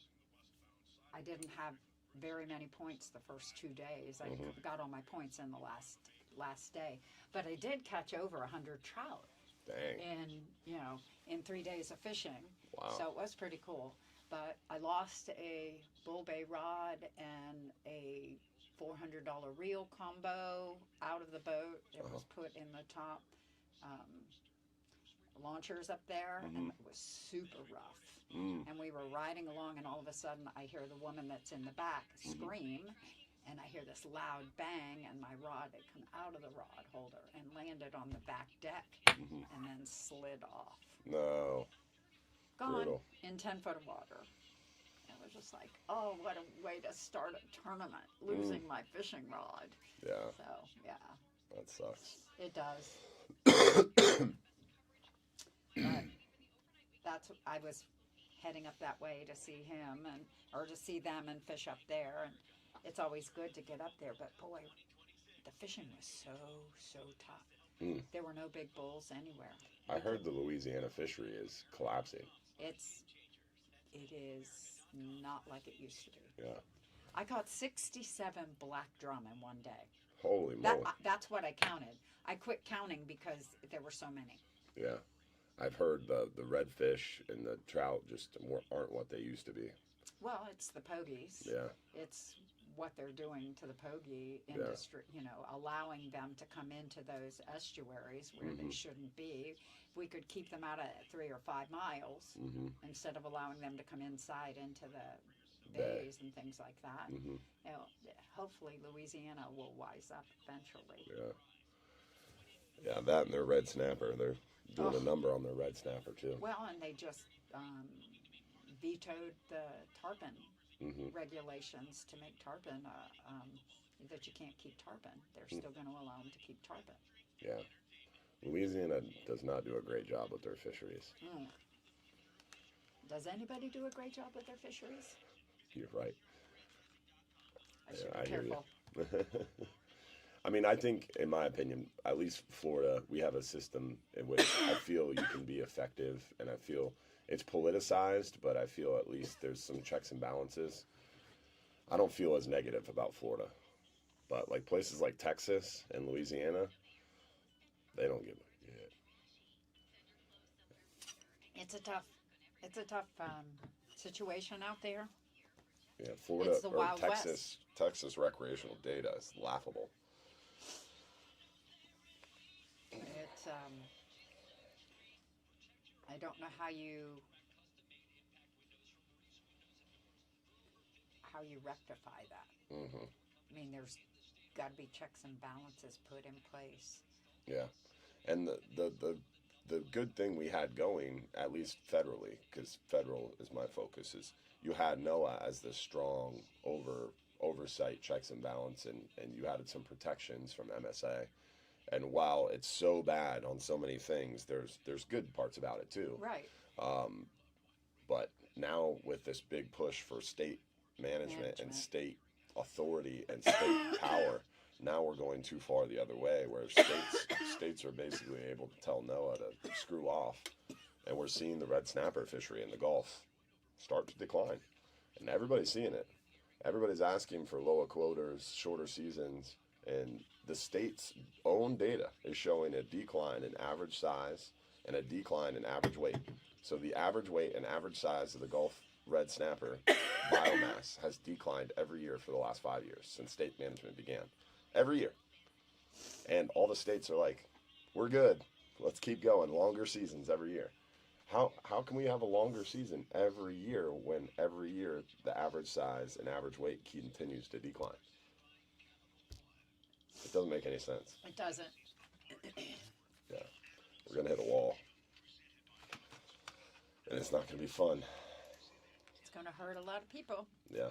I didn't have very many points the first 2 days. I got all my points in the last day, but I did catch over 100 trout. Dang. In 3 days of fishing. Wow. So it was pretty cool. But I lost a bull bay rod and a $400 reel combo out of the boat. It was put in the top launchers up there, and it was super rough. And we were riding along, and all of a sudden I hear the woman that's in the back scream, and I hear this loud bang, and my rod had come out of the rod holder and landed on the back deck and then slid off. No. Gone Brutal. in 10 foot of water. It was just like, oh, what a way to start a tournament, losing my fishing rod. Yeah. So, yeah. That sucks. It does. But I was heading up that way to see him or to see them and fish up there, and it's always good to get up there, but boy, the fishing was so tough. There were no big bulls anywhere. I heard the Louisiana fishery is collapsing. It is not like it used to be. Yeah. I caught 67 black drum in one day. Holy moly. That's what I counted. I quit counting because there were so many. Yeah. I've heard the redfish and the trout just aren't what they used to be. Well, it's the pogies. Yeah. It's what they're doing to the pogie industry, allowing them to come into those estuaries where they shouldn't be. If we could keep them out at 3 or 5 miles instead of allowing them to come inside into the bays and things like that. Hopefully Louisiana will wise up eventually. Yeah, that and their red snapper. They're doing a number on their red snapper, too. Well, and they just vetoed the tarpon regulations to make tarpon that you can't keep tarpon. They're still going to allow them to keep tarpon. Yeah. Louisiana does not do a great job with their fisheries. Does anybody do a great job with their fisheries? You're right. I should be careful. I mean, I think, in my opinion, at least Florida, we have a system in which I feel you can be effective, and I feel it's politicized, but I feel at least there's some checks and balances. I don't feel as negative about Florida, but like places like Texas and Louisiana, they don't give a shit. It's a tough situation out there. Yeah, Florida It's the or Wild Texas recreational data is laughable. It's I don't know how you rectify that. I mean, there's got to be checks and balances put in place. Yeah, and the good thing we had going, at least federally, because federal is my focus, is you had NOAA as the strong oversight, checks and balance, and you added some protections from MSA. And while it's so bad on so many things, there's good parts about it too. Right. But now with this big push for state management and state authority and state power, now we're going too far the other way, where states are basically able to tell NOAA to screw off, and we're seeing the red snapper fishery in the Gulf start to decline, and everybody's seeing it. Everybody's asking for lower quotas, shorter seasons, and the state's own data is showing a decline in average size and a decline in average weight. So the average weight and average size of the Gulf red snapper biomass has declined every year for the last 5 years since state management began. Every year. And all the states are like, we're good. Let's keep going. Longer seasons every year. How can we have a longer season every year when every year the average size and average weight continues to decline? It doesn't make any sense. It doesn't. Yeah. We're going to hit a wall. And it's not going to be fun. It's going to hurt a lot of people. Yeah.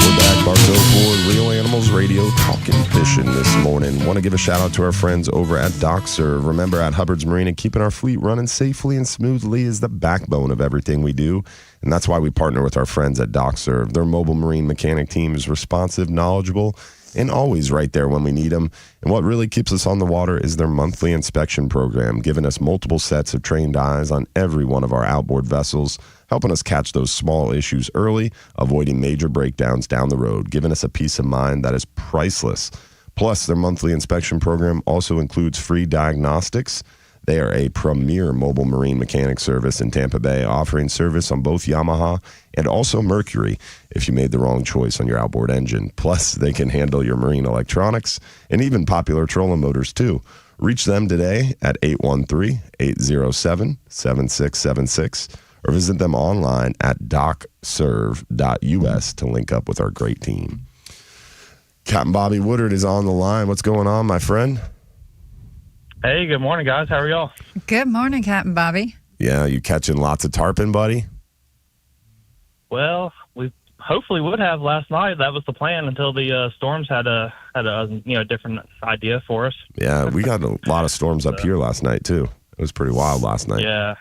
We're back, Bartow for Real Animals Radio, talking fishing this morning. Want to give a shout out to our friends over at DocServe. Remember, at Hubbard's Marina, keeping our fleet running safely and smoothly is the backbone of everything we do. And that's why we partner with our friends at DocServe. Their mobile marine mechanic team is responsive, knowledgeable, and always right there when we need them. And what really keeps us on the water is their monthly inspection program, giving us multiple sets of trained eyes on every one of our outboard vessels, helping us catch those small issues early, avoiding major breakdowns down the road, giving us a peace of mind that is priceless. Plus, their monthly inspection program also includes free diagnostics. They are a premier mobile marine mechanic service in Tampa Bay, offering service on both Yamaha and also Mercury if you made the wrong choice on your outboard engine. Plus, they can handle your marine electronics and even popular trolling motors too. Reach them today at 813-807-7676 or visit them online at docserve.us to link up with our great team. Captain Bobby Woodard is on the line. What's going on, my friend? Hey, good morning, guys. How are y'all? Good morning, Captain Bobby. Yeah, you catching lots of tarpon, buddy? Well, we hopefully would have last night. That was the plan until the storms had a different idea for us. Yeah, we got a lot of storms up here last night too. It was pretty wild last night. Yeah,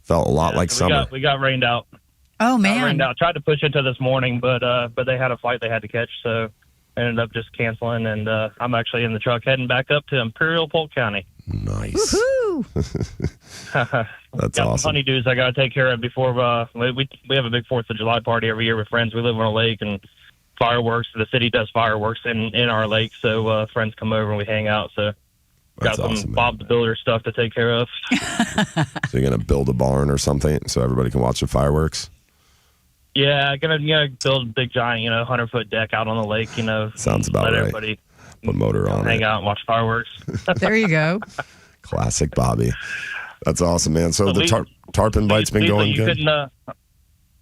felt a lot like summer. We got rained out. Oh man, rained out. Tried to push into this morning, but they had a flight they had to catch, so ended up just canceling. And I'm actually in the truck heading back up to Imperial Polk County. Nice. That's got awesome. Some honeydews I got to take care of before we have a big 4th of July party every year with friends. We live on a lake, and fireworks. The city does fireworks in our lake, so friends come over and we hang out. So Got some awesome, Bob the Builder stuff to take care of. So you're going to build a barn or something so everybody can watch the fireworks? Yeah, gonna build a big giant 100-foot deck out on the lake. Sounds about let right. everybody Put motor on hang it. out and watch fireworks. There you go. Classic Bobby. That's awesome, man. So the Lisa- tarpon bite's been Lisa, going you good? couldn't,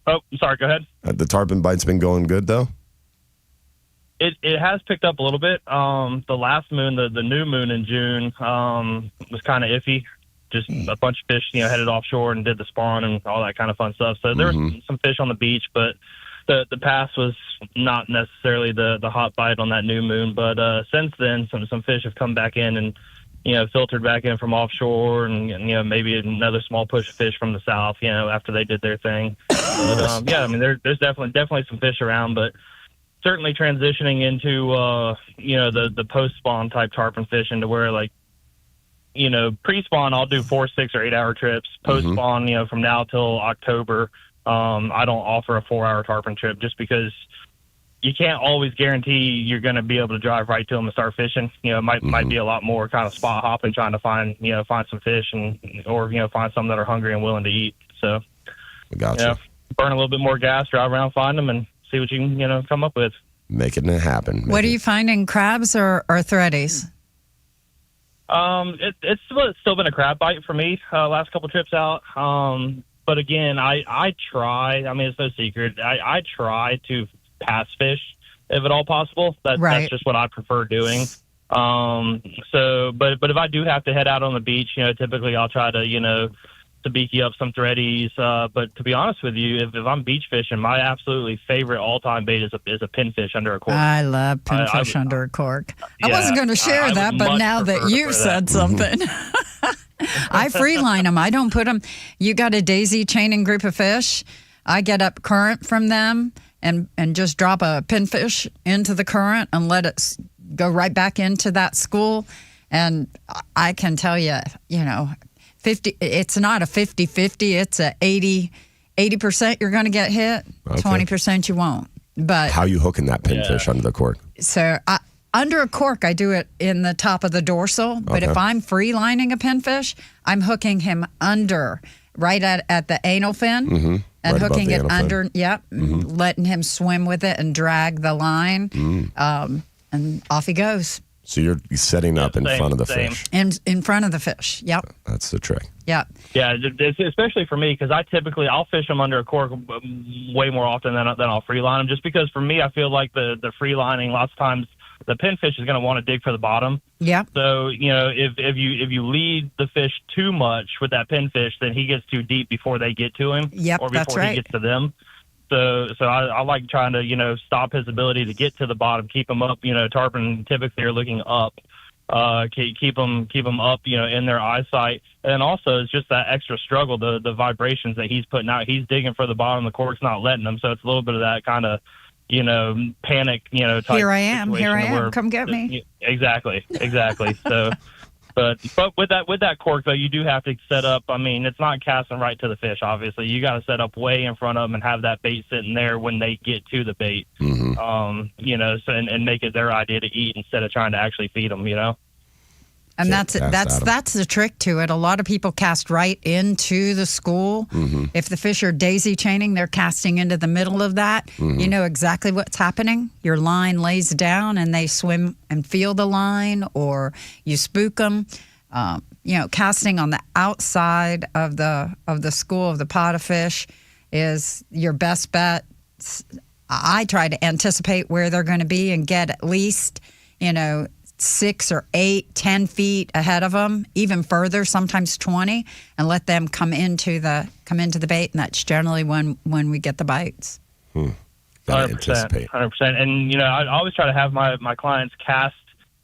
oh, sorry, go ahead. The tarpon bite's been going good, though? It has picked up a little bit. The last moon, the new moon in June, was kind of iffy. Just a bunch of fish, headed offshore and did the spawn and all that kind of fun stuff. So there was some fish on the beach, but the past was not necessarily the hot bite on that new moon. But since then, some fish have come back in and filtered back in from offshore, and maybe another small push of fish from the south. After they did their thing. But yeah, I mean there's definitely some fish around, but certainly transitioning into the post spawn type tarpon fishing to where pre-spawn I'll do 4, 6, or 8 hour trips. Post spawn, from now till October, I don't offer a 4-hour tarpon trip just because you can't always guarantee you're going to be able to drive right to them and start fishing. It might be a lot more kind of spot hopping, trying to find some fish or find some that are hungry and willing to eat. So, Gotcha. Burn a little bit more gas, drive around, find them, and see what you can come up with. Making it happen. What are you finding, crabs or threadies? It's still been a crab bite for me last couple trips out. But again, I try. I mean, it's no secret. I try to pass fish if at all possible. That's just what I prefer doing. But if I do have to head out on the beach, typically I'll try to beaky up some threadies. But to be honest with you, if I'm beach fishing, my absolutely favorite all-time bait is a pinfish under a cork. I love pinfish under a cork. I wasn't going to share that, but now that you've said something. I free line them. I don't put them. You got a daisy chaining group of fish. I get up current from them and just drop a pinfish into the current and let it go right back into that school. And I can tell you, 50. It's not a 50-50. It's a 80% you're going to get hit. Okay. 20% you won't. But how you hooking that pinfish under the cork? So under a cork, I do it in the top of the dorsal. But if I'm free lining a pinfish, I'm hooking him under, right at the anal fin, and right hooking it under. Letting him swim with it and drag the line, and off he goes. So you're setting up in front of the fish. In front of the fish, yep. That's the trick. Yep. Yeah, especially for me, because I'll fish them under a cork way more often than I'll free line them, just because for me, I feel like the free lining, lots of times the pinfish is going to want to dig for the bottom. Yeah. So, if you lead the fish too much with that pinfish, then he gets too deep before they get to him. Yep, or that's before right. he gets to them. So I like trying to, stop his ability to get to the bottom, keep him up. Tarpon typically are looking up, keep them up, in their eyesight. And also it's just that extra struggle, the vibrations that he's putting out. He's digging for the bottom, the cork's not letting him. So it's a little bit of that kind of, panic, type Here I am, where, come get me. Exactly. So. But with that cork, though, you do have to set up. I mean, it's not casting right to the fish, obviously. You got to set up way in front of them and have that bait sitting there when they get to the bait, so, and make it their idea to eat instead of trying to actually feed them, And that's the trick to it. A lot of people cast right into the school. If the fish are daisy chaining, they're casting into the middle of that. You know exactly what's happening. Your line lays down and they swim and feel the line, or you spook them. Casting on the outside of the school of the pot of fish is your best bet. I try to anticipate where they're going to be and get at least, 6 or 8, 10 feet ahead of them, even further, sometimes 20, and let them come into the bait, and that's generally when we get the bites. 100%. And I always try to have my clients cast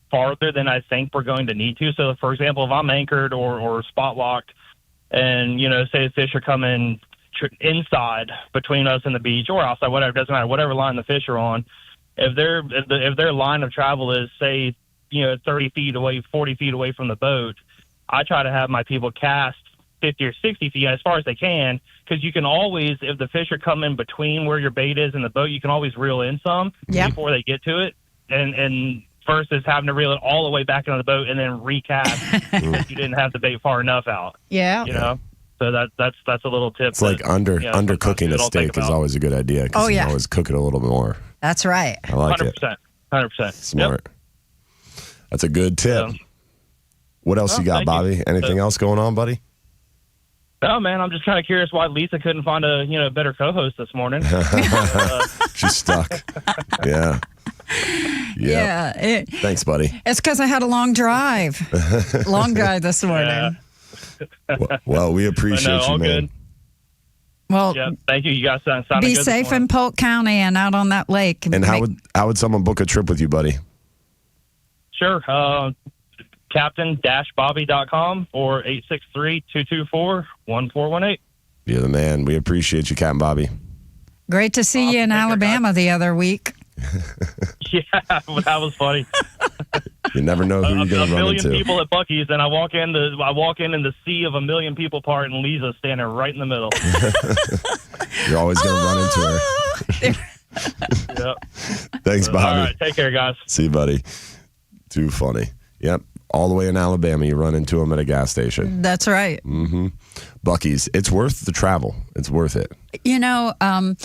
farther than I think we're going to need to. So, for example, if I'm anchored or spot locked, and say the fish are coming inside between us and the beach or outside, whatever, doesn't matter, whatever line the fish are on. If their line of travel is, say, 30 feet away, 40 feet away from the boat, I try to have my people cast 50 or 60 feet as far as they can, because you can always, if the fish are coming between where your bait is and the boat, you can always reel in some before they get to it. And versus having to reel it all the way back into the boat and then recast if you didn't have the bait far enough out. Yeah. You know? So that's a little tip. It's like undercooking a steak is always a good idea because you can always cook it a little more. That's right. I like 100%, it. 100%. Smart. That's a good tip. What else you got, Bobby? Anything else going on, buddy? No, man. I'm just kind of curious why Leiza couldn't find a better co-host this morning. She's stuck. Yeah. Yeah. Thanks, buddy. It's because I had a long drive. Long drive this morning. Well, we appreciate you, man. Good. Well, thank you. You guys sound good. Be safe in Polk County and out on that lake. And how would someone book a trip with you, buddy? Sure. Captain-Bobby.com or 863-224-1418. You're the man. We appreciate you, Captain Bobby. Great to see you in Alabama the other week. Yeah, that was funny. You never know who you're going to run into. A million people at Buc-ee's, and I walk in the sea of a million people part, and Leiza's standing right in the middle. You're always going to run into her. Yep. Thanks, Bobby. All right, take care, guys. See you, buddy. Too funny. Yep. All the way in Alabama, you run into them at a gas station. That's right. Mm-hmm. Buc-ee's. It's worth the travel. It's worth it. You know, I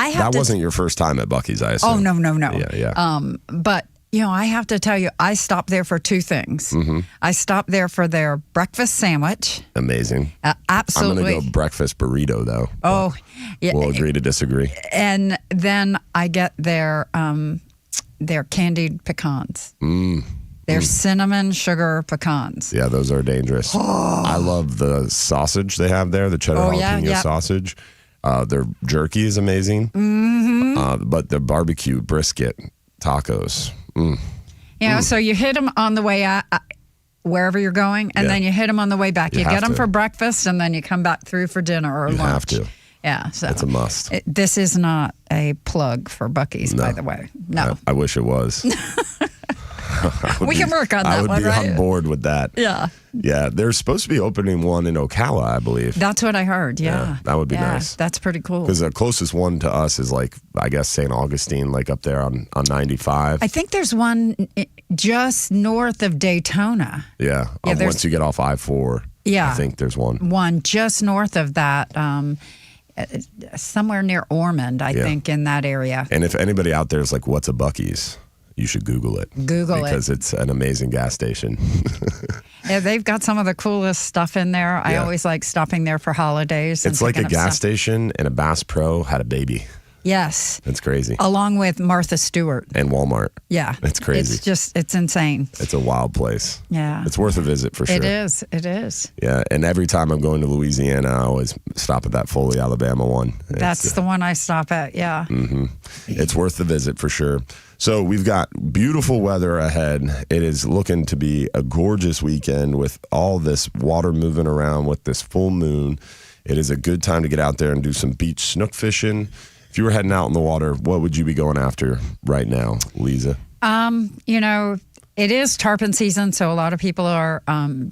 have That wasn't your first time at Buc-ee's, I assume. Oh, no. Yeah. But, you know, I have to tell you, I stopped there for two things. Mm-hmm. I stopped there for their breakfast sandwich. Amazing. Absolutely. I'm going to go breakfast burrito, though. Oh, yeah. We'll agree to disagree. And then I get their candied pecans. They're cinnamon sugar pecans. Yeah, those are dangerous. I love the sausage they have there, the cheddar jalapeno sausage. Their jerky is amazing. Mm-hmm. But the barbecue brisket tacos. You know, so you hit them on the way out, wherever you're going, and then you hit them on the way back. You get them for breakfast, and then you come back through for dinner or lunch. You have to. Yeah, so it's a must. This is not a plug for Buc-ee's, by the way. No. I wish it was. We can work on that one, I would be right? on board with that. Yeah. Yeah, they're supposed to be opening one in Ocala, I believe. That's what I heard, yeah. That would be nice. That's pretty cool. Because the closest one to us is like, I guess, St. Augustine, like up there on 95. I think there's one just north of Daytona. Yeah, once you get off I-4, I think there's one. One just north of that, somewhere near Ormond, I think, in that area. And if anybody out there is like, what's a Buc-ee's? You should Google it. Because it's an amazing gas station. Yeah, they've got some of the coolest stuff in there. I always like stopping there for holidays. It's like a gas station and a Bass Pro had a baby. Yes. That's crazy. Along with Martha Stewart. And Walmart. Yeah. It's crazy. It's insane. It's a wild place. Yeah. It's worth a visit for sure. It is. Yeah. And every time I'm going to Louisiana, I always stop at that Foley, Alabama one. That's the one I stop at. Yeah. Mm-hmm. It's worth the visit for sure. So we've got beautiful weather ahead. It is looking to be a gorgeous weekend with all this water moving around with this full moon. It is a good time to get out there and do some beach snook fishing. If you were heading out in the water, what would you be going after right now, Leiza? You know, it is tarpon season, so a lot of people are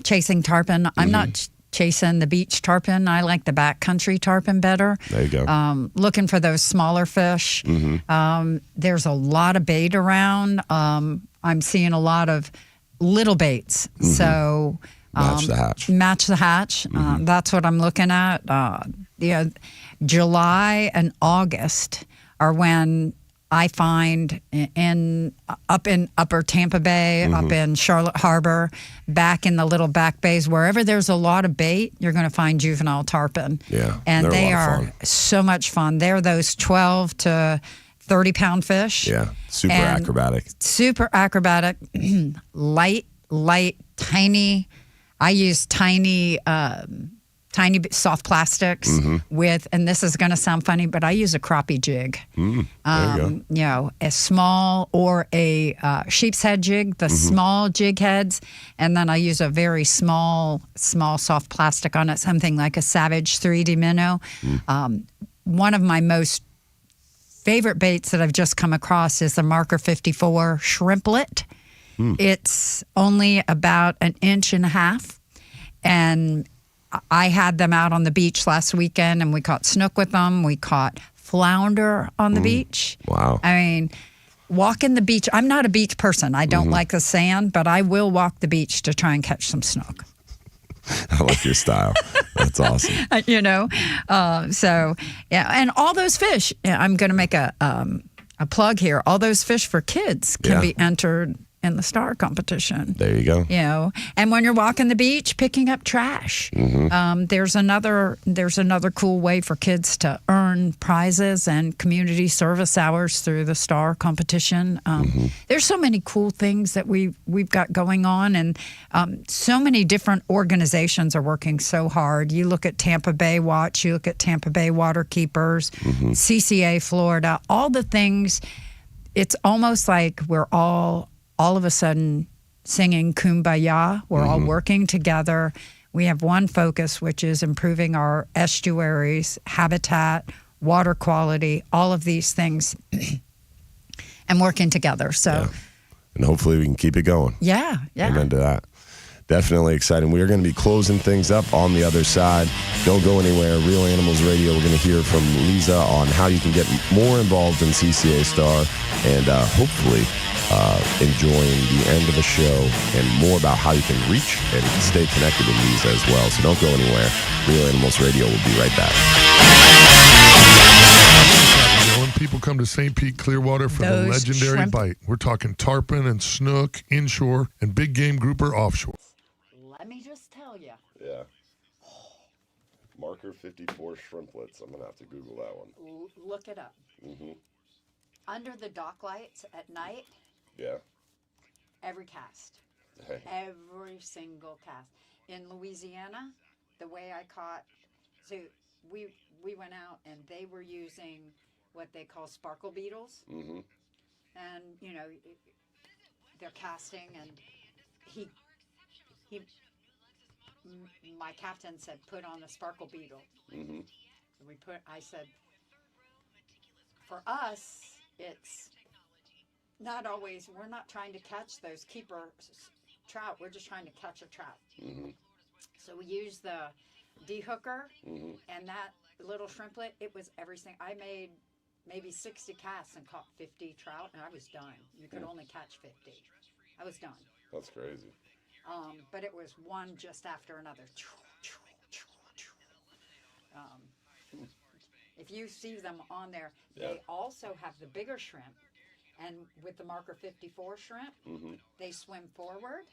chasing tarpon. I'm not chasing the beach tarpon. I like the backcountry tarpon better. There you go. Looking for those smaller fish. There's a lot of bait around. I'm seeing a lot of little baits. So match the hatch. Match the hatch. That's what I'm looking at. July and August are when I find up in Upper Tampa Bay, up in Charlotte Harbor, back in the little back bays, wherever there's a lot of bait, you're going to find juvenile tarpon. Yeah, and they are so much fun. They're those 12 to 30-pound fish. Yeah, super acrobatic. Super acrobatic, light, tiny. I use tiny soft plastics with, and this is going to sound funny, but I use a crappie jig. You know, a small or a sheep's head jig, the small jig heads, and then I use a very small soft plastic on it, something like a Savage 3D minnow. One of my most favorite baits that I've just come across is the Marker 54 shrimplet. It's only about 1.5 inches, and I had them out on the beach last weekend, and we caught snook with them. We caught flounder on the beach. Wow. I mean, walking the beach. I'm not a beach person. I don't like the sand, but I will walk the beach to try and catch some snook. I like your style. That's awesome. So yeah, and all those fish. I'm going to make a plug here. All those fish for kids can be entered in the star competition. There you go. And when you're walking the beach, picking up trash. There's another cool way for kids to earn prizes and community service hours through the star competition. There's so many cool things that we've got going on, and so many different organizations are working so hard. You look at Tampa Bay Watch, you look at Tampa Bay Waterkeepers, CCA Florida, all the things. It's almost like we're all of a sudden singing Kumbaya. We're all working together. We have one focus, which is improving our estuaries, habitat, water quality, all of these things, and working together. So, and hopefully we can keep it going. Yeah. Amen to that. Definitely exciting. We are going to be closing things up on the other side. Don't go anywhere. Real Animals Radio. We're going to hear from Leiza on how you can get more involved in CCA Star, and hopefully enjoying the end of the show and more about how you can reach and stay connected with Leiza as well. So don't go anywhere. Real Animals Radio will be right back. When people come to St. Pete Clearwater for the legendary bite, we're talking tarpon and snook inshore and big game grouper offshore. Let me just tell you. Yeah. Marker 54 shrimplets. I'm going to have to Google that one. Look it up. Under the dock lights at night. Yeah. Every cast. Hey. Every single cast. In Louisiana, the way I caught, so we went out and they were using what they call sparkle beetles. And, they're casting, and my captain said, put on the sparkle beetle. I said, for us, it's not always, we're not trying to catch those keeper trout. We're just trying to catch a trout. So we use the de-hooker, and that little shrimplet, it was everything. I made maybe 60 casts and caught 50 trout, and I was done. You could only catch 50. I was done. That's crazy. But it was one just after another. If you see them on there, they also have the bigger shrimp. And with the marker 54 shrimp, they swim forward.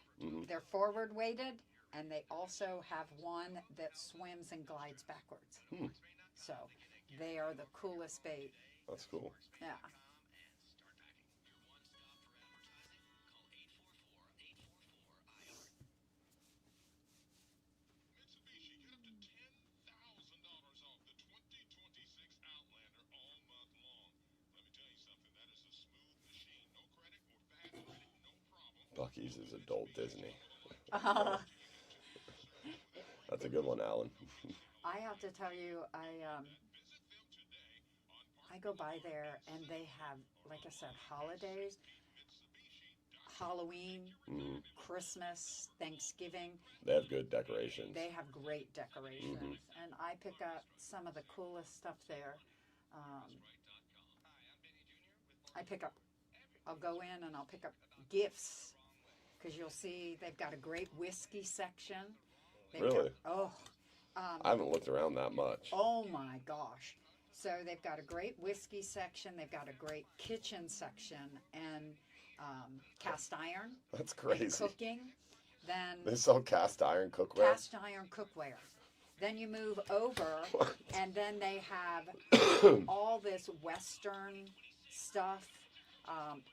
They're forward weighted, and they also have one that swims and glides backwards. So they are the coolest bait. That's cool. Yeah. Buc-ee's is adult Disney. That's a good one, Alan. I have to tell you, I go by there and they have, like I said, holidays, Halloween, Christmas, Thanksgiving. They have good decorations. They have great decorations. And I pick up some of the coolest stuff there. I'll go in and I'll pick up gifts, because you'll see they've got a great whiskey section. Really? I haven't looked around that much. Oh my gosh. So they've got a great whiskey section. They've got a great kitchen section and cast iron. That's crazy. Cooking. Then they sell cast iron cookware. Cast iron cookware. Then you move over, and then they have all this Western stuff.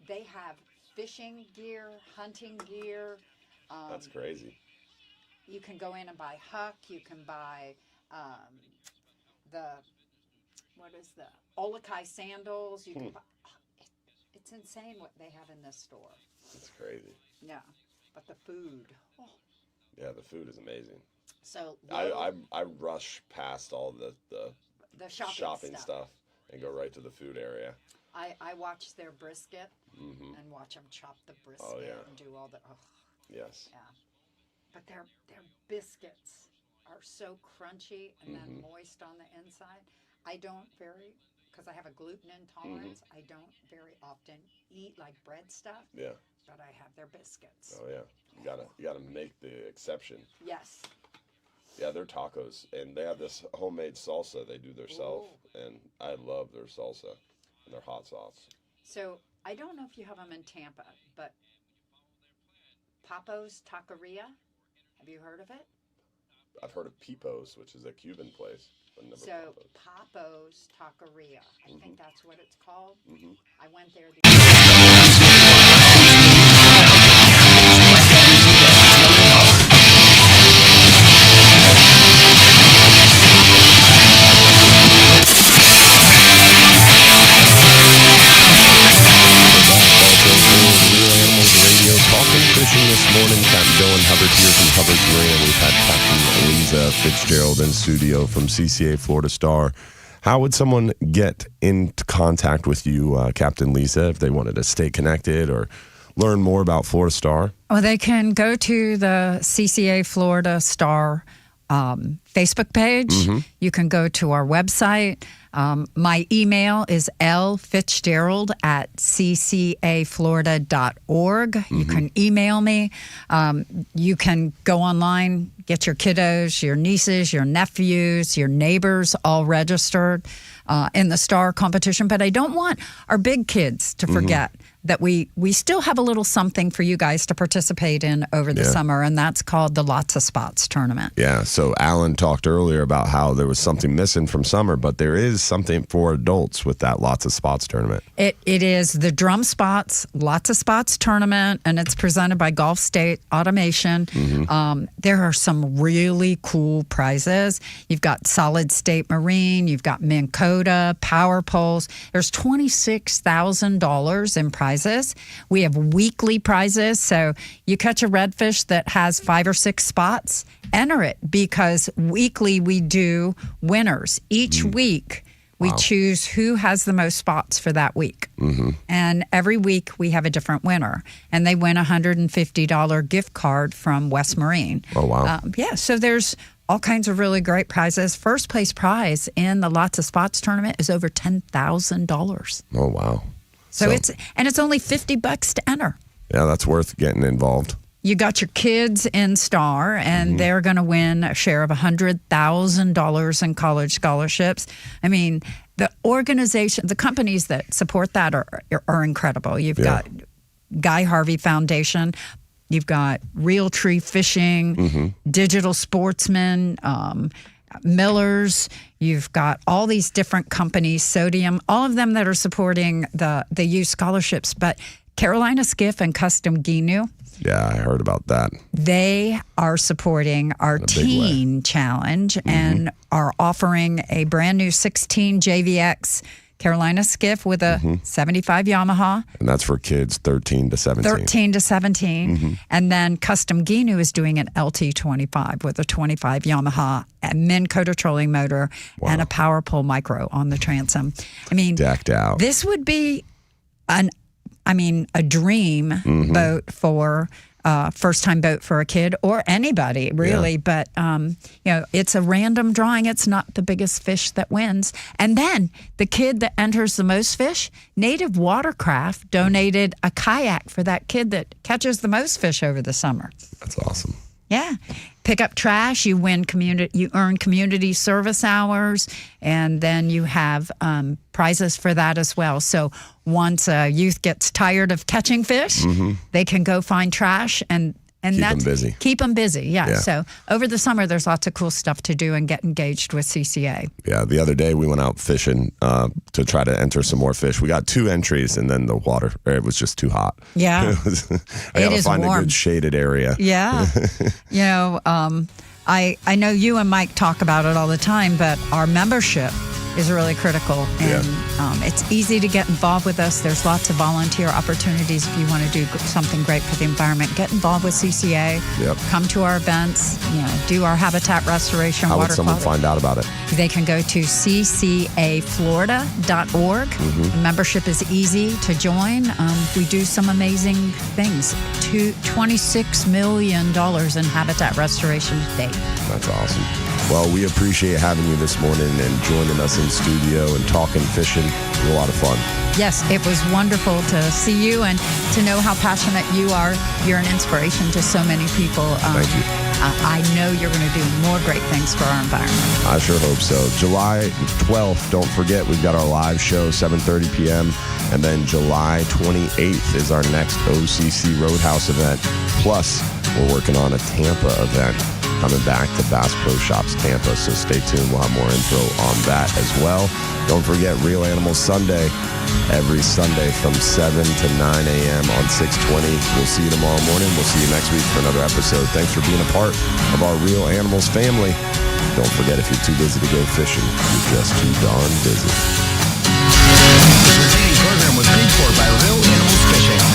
They have fishing gear, hunting gear. That's crazy. You can go in and buy huck. You can buy the Olokai sandals. You can buy, it's insane what they have in this store. It's crazy. Yeah, but the food. Oh. Yeah, the food is amazing. So I rush past all the shopping stuff and go right to the food area. I watch their brisket and watch them chop the brisket and do all the. Oh. Yes. Yeah, but their biscuits are so crunchy and then moist on the inside. I don't very because I have a gluten intolerance, I don't very often eat like bread stuff. Yeah. But I have their biscuits. Oh yeah. You gotta make the exception. Yes. Yeah, they're tacos, and they have this homemade salsa they do themselves, and I love their salsa and their hot sauce. So I don't know if you have them in Tampa, but Papo's Taqueria. Have you heard of it? I've heard of Pipos, which is a Cuban place, but never Papo's Taqueria. I think that's what it's called. Mm-hmm. I went there. Fishing this morning. Captain Dylan Hubbard here from Hubbard's Marina. We've had Captain Leiza Fitzgerald in studio from 6a-8a Florida Star. How would someone get into contact with you, Captain Leiza, if they wanted to stay connected or learn more about Florida Star? Well, they can go to the 6a-8a Florida Star Facebook page. Mm-hmm. You can go to our website. My email is lfitzgerald@ccaflorida.org. Mm-hmm. You can email me. You can go online, get your kiddos, your nieces, your nephews, your neighbors all registered in the STAR competition. But I don't want our big kids to forget that we still have a little something for you guys to participate in over the summer, and that's called the Lots of Spots tournament. Yeah, so Alan talked earlier about how there was something missing from summer, but there is something for adults with that Lots of Spots tournament. It is the Drum Spots, Lots of Spots tournament, and it's presented by Gulf State Automation. Mm-hmm. There are some really cool prizes. You've got Solid State Marine, you've got Minn Kota, Power Poles. There's $26,000 in prizes. We have weekly prizes, so you catch a redfish that has 5 or 6 spots, enter it, because weekly we do winners. Each week we choose who has the most spots for that week. Mm-hmm. And every week we have a different winner, and they win a $150 gift card from West Marine. Oh, wow. So there's all kinds of really great prizes. First place prize in the Lots of Spots tournament is over $10,000. Oh, wow. So it's only $50 to enter. Yeah, that's worth getting involved. You got your kids in STAR, and they're going to win a share of $100,000 in college scholarships. I mean, the organization, the companies that support that are incredible. You've got Guy Harvey Foundation. You've got Real Tree Fishing, Digital Sportsman, Miller's. You've got all these different companies, Sodium, all of them that are supporting the youth scholarships. But Carolina Skiff and Custom Ginu, yeah, I heard about that. They are supporting our teen challenge and are offering a brand new 16 JVX Carolina Skiff with a 75 Yamaha. And that's for kids 13 to 17. 13 to 17. Mm-hmm. And then Custom Ginu is doing an LT25 with a 25 Yamaha, a Minn Kota trolling motor, and a Power Pole Micro on the transom. I mean, decked out. This would be a dream boat for first-time boat for a kid or anybody, really. Yeah. But, it's a random drawing. It's not the biggest fish that wins. And then the kid that enters the most fish, Native Watercraft donated a kayak for that kid that catches the most fish over the summer. That's awesome. Yeah. Pick up trash, you earn community service hours, and then you have prizes for that as well. So once a youth gets tired of catching fish, they can go find trash and keep them busy. Keep them busy, yeah. So over the summer, there's lots of cool stuff to do and get engaged with 6a-8a. Yeah, the other day we went out fishing to try to enter some more fish. We got 2 entries, and then the water, it was just too hot. Yeah. I got to find a good shaded area. Yeah. I know you and Mike talk about it all the time, but our membership is really critical. And it's easy to get involved with us. There's lots of volunteer opportunities if you want to do something great for the environment. Get involved with 6a-8a. Yep. Come to our events, do our habitat restoration. How would someone find out about it? They can go to ccaflorida.org. The membership is easy to join. We do some amazing things. $26 million in habitat restoration to date. That's awesome. Well, we appreciate having you this morning and joining us in studio and talking fishing. It was a lot of fun. Yes, it was wonderful to see you and to know how passionate you are. You're an inspiration to so many people. Thank you. I know you're going to do more great things for our environment. I sure hope so. July 12th, don't forget, we've got our live show, 7:30 p.m. And then July 28th is our next OCC Roadhouse event. Plus, we're working on a Tampa event coming back to Bass Pro Shops Tampa. So stay tuned. We'll have more info on that as well. Don't forget Real Animals Sunday every Sunday from 7 to 9 a.m. on 620. We'll see you tomorrow morning. We'll see you next week for another episode. Thanks for being a part of our Real Animals family. Don't forget, if you're too busy to go fishing, you're just too darn busy. The preceding program was paid for by Real Animals Fishing.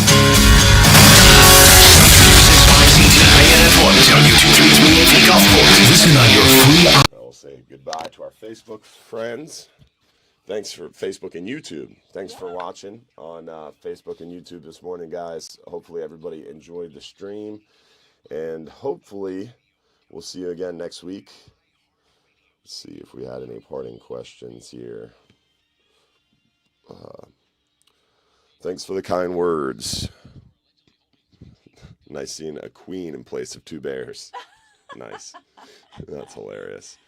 6a-8a on YouTube 6a-8a Golf Course. Listen on your free. I'll say goodbye to our Facebook friends. Thanks for Facebook and YouTube. Thanks for watching on Facebook and YouTube this morning, guys. Hopefully everybody enjoyed the stream. And hopefully we'll see you again next week. Let's see if we had any parting questions here. Thanks for the kind words. Nice seeing a queen in place of two bears. Nice. That's hilarious.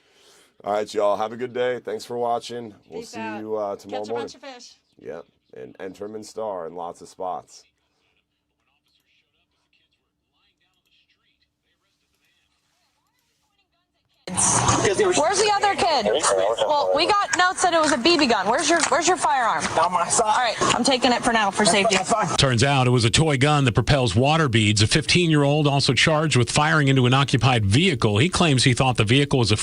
All right, y'all. Have a good day. Thanks for watching. We'll see you tomorrow morning. Catch a bunch of fish. Yep. And enter them in star in lots of spots. Where's the other kid? Well, we got notes that it was a BB gun. Where's your firearm? On my side. All right, I'm taking it for now for safety. Turns out it was a toy gun that propels water beads. A 15-year-old also charged with firing into an occupied vehicle. He claims he thought the vehicle was a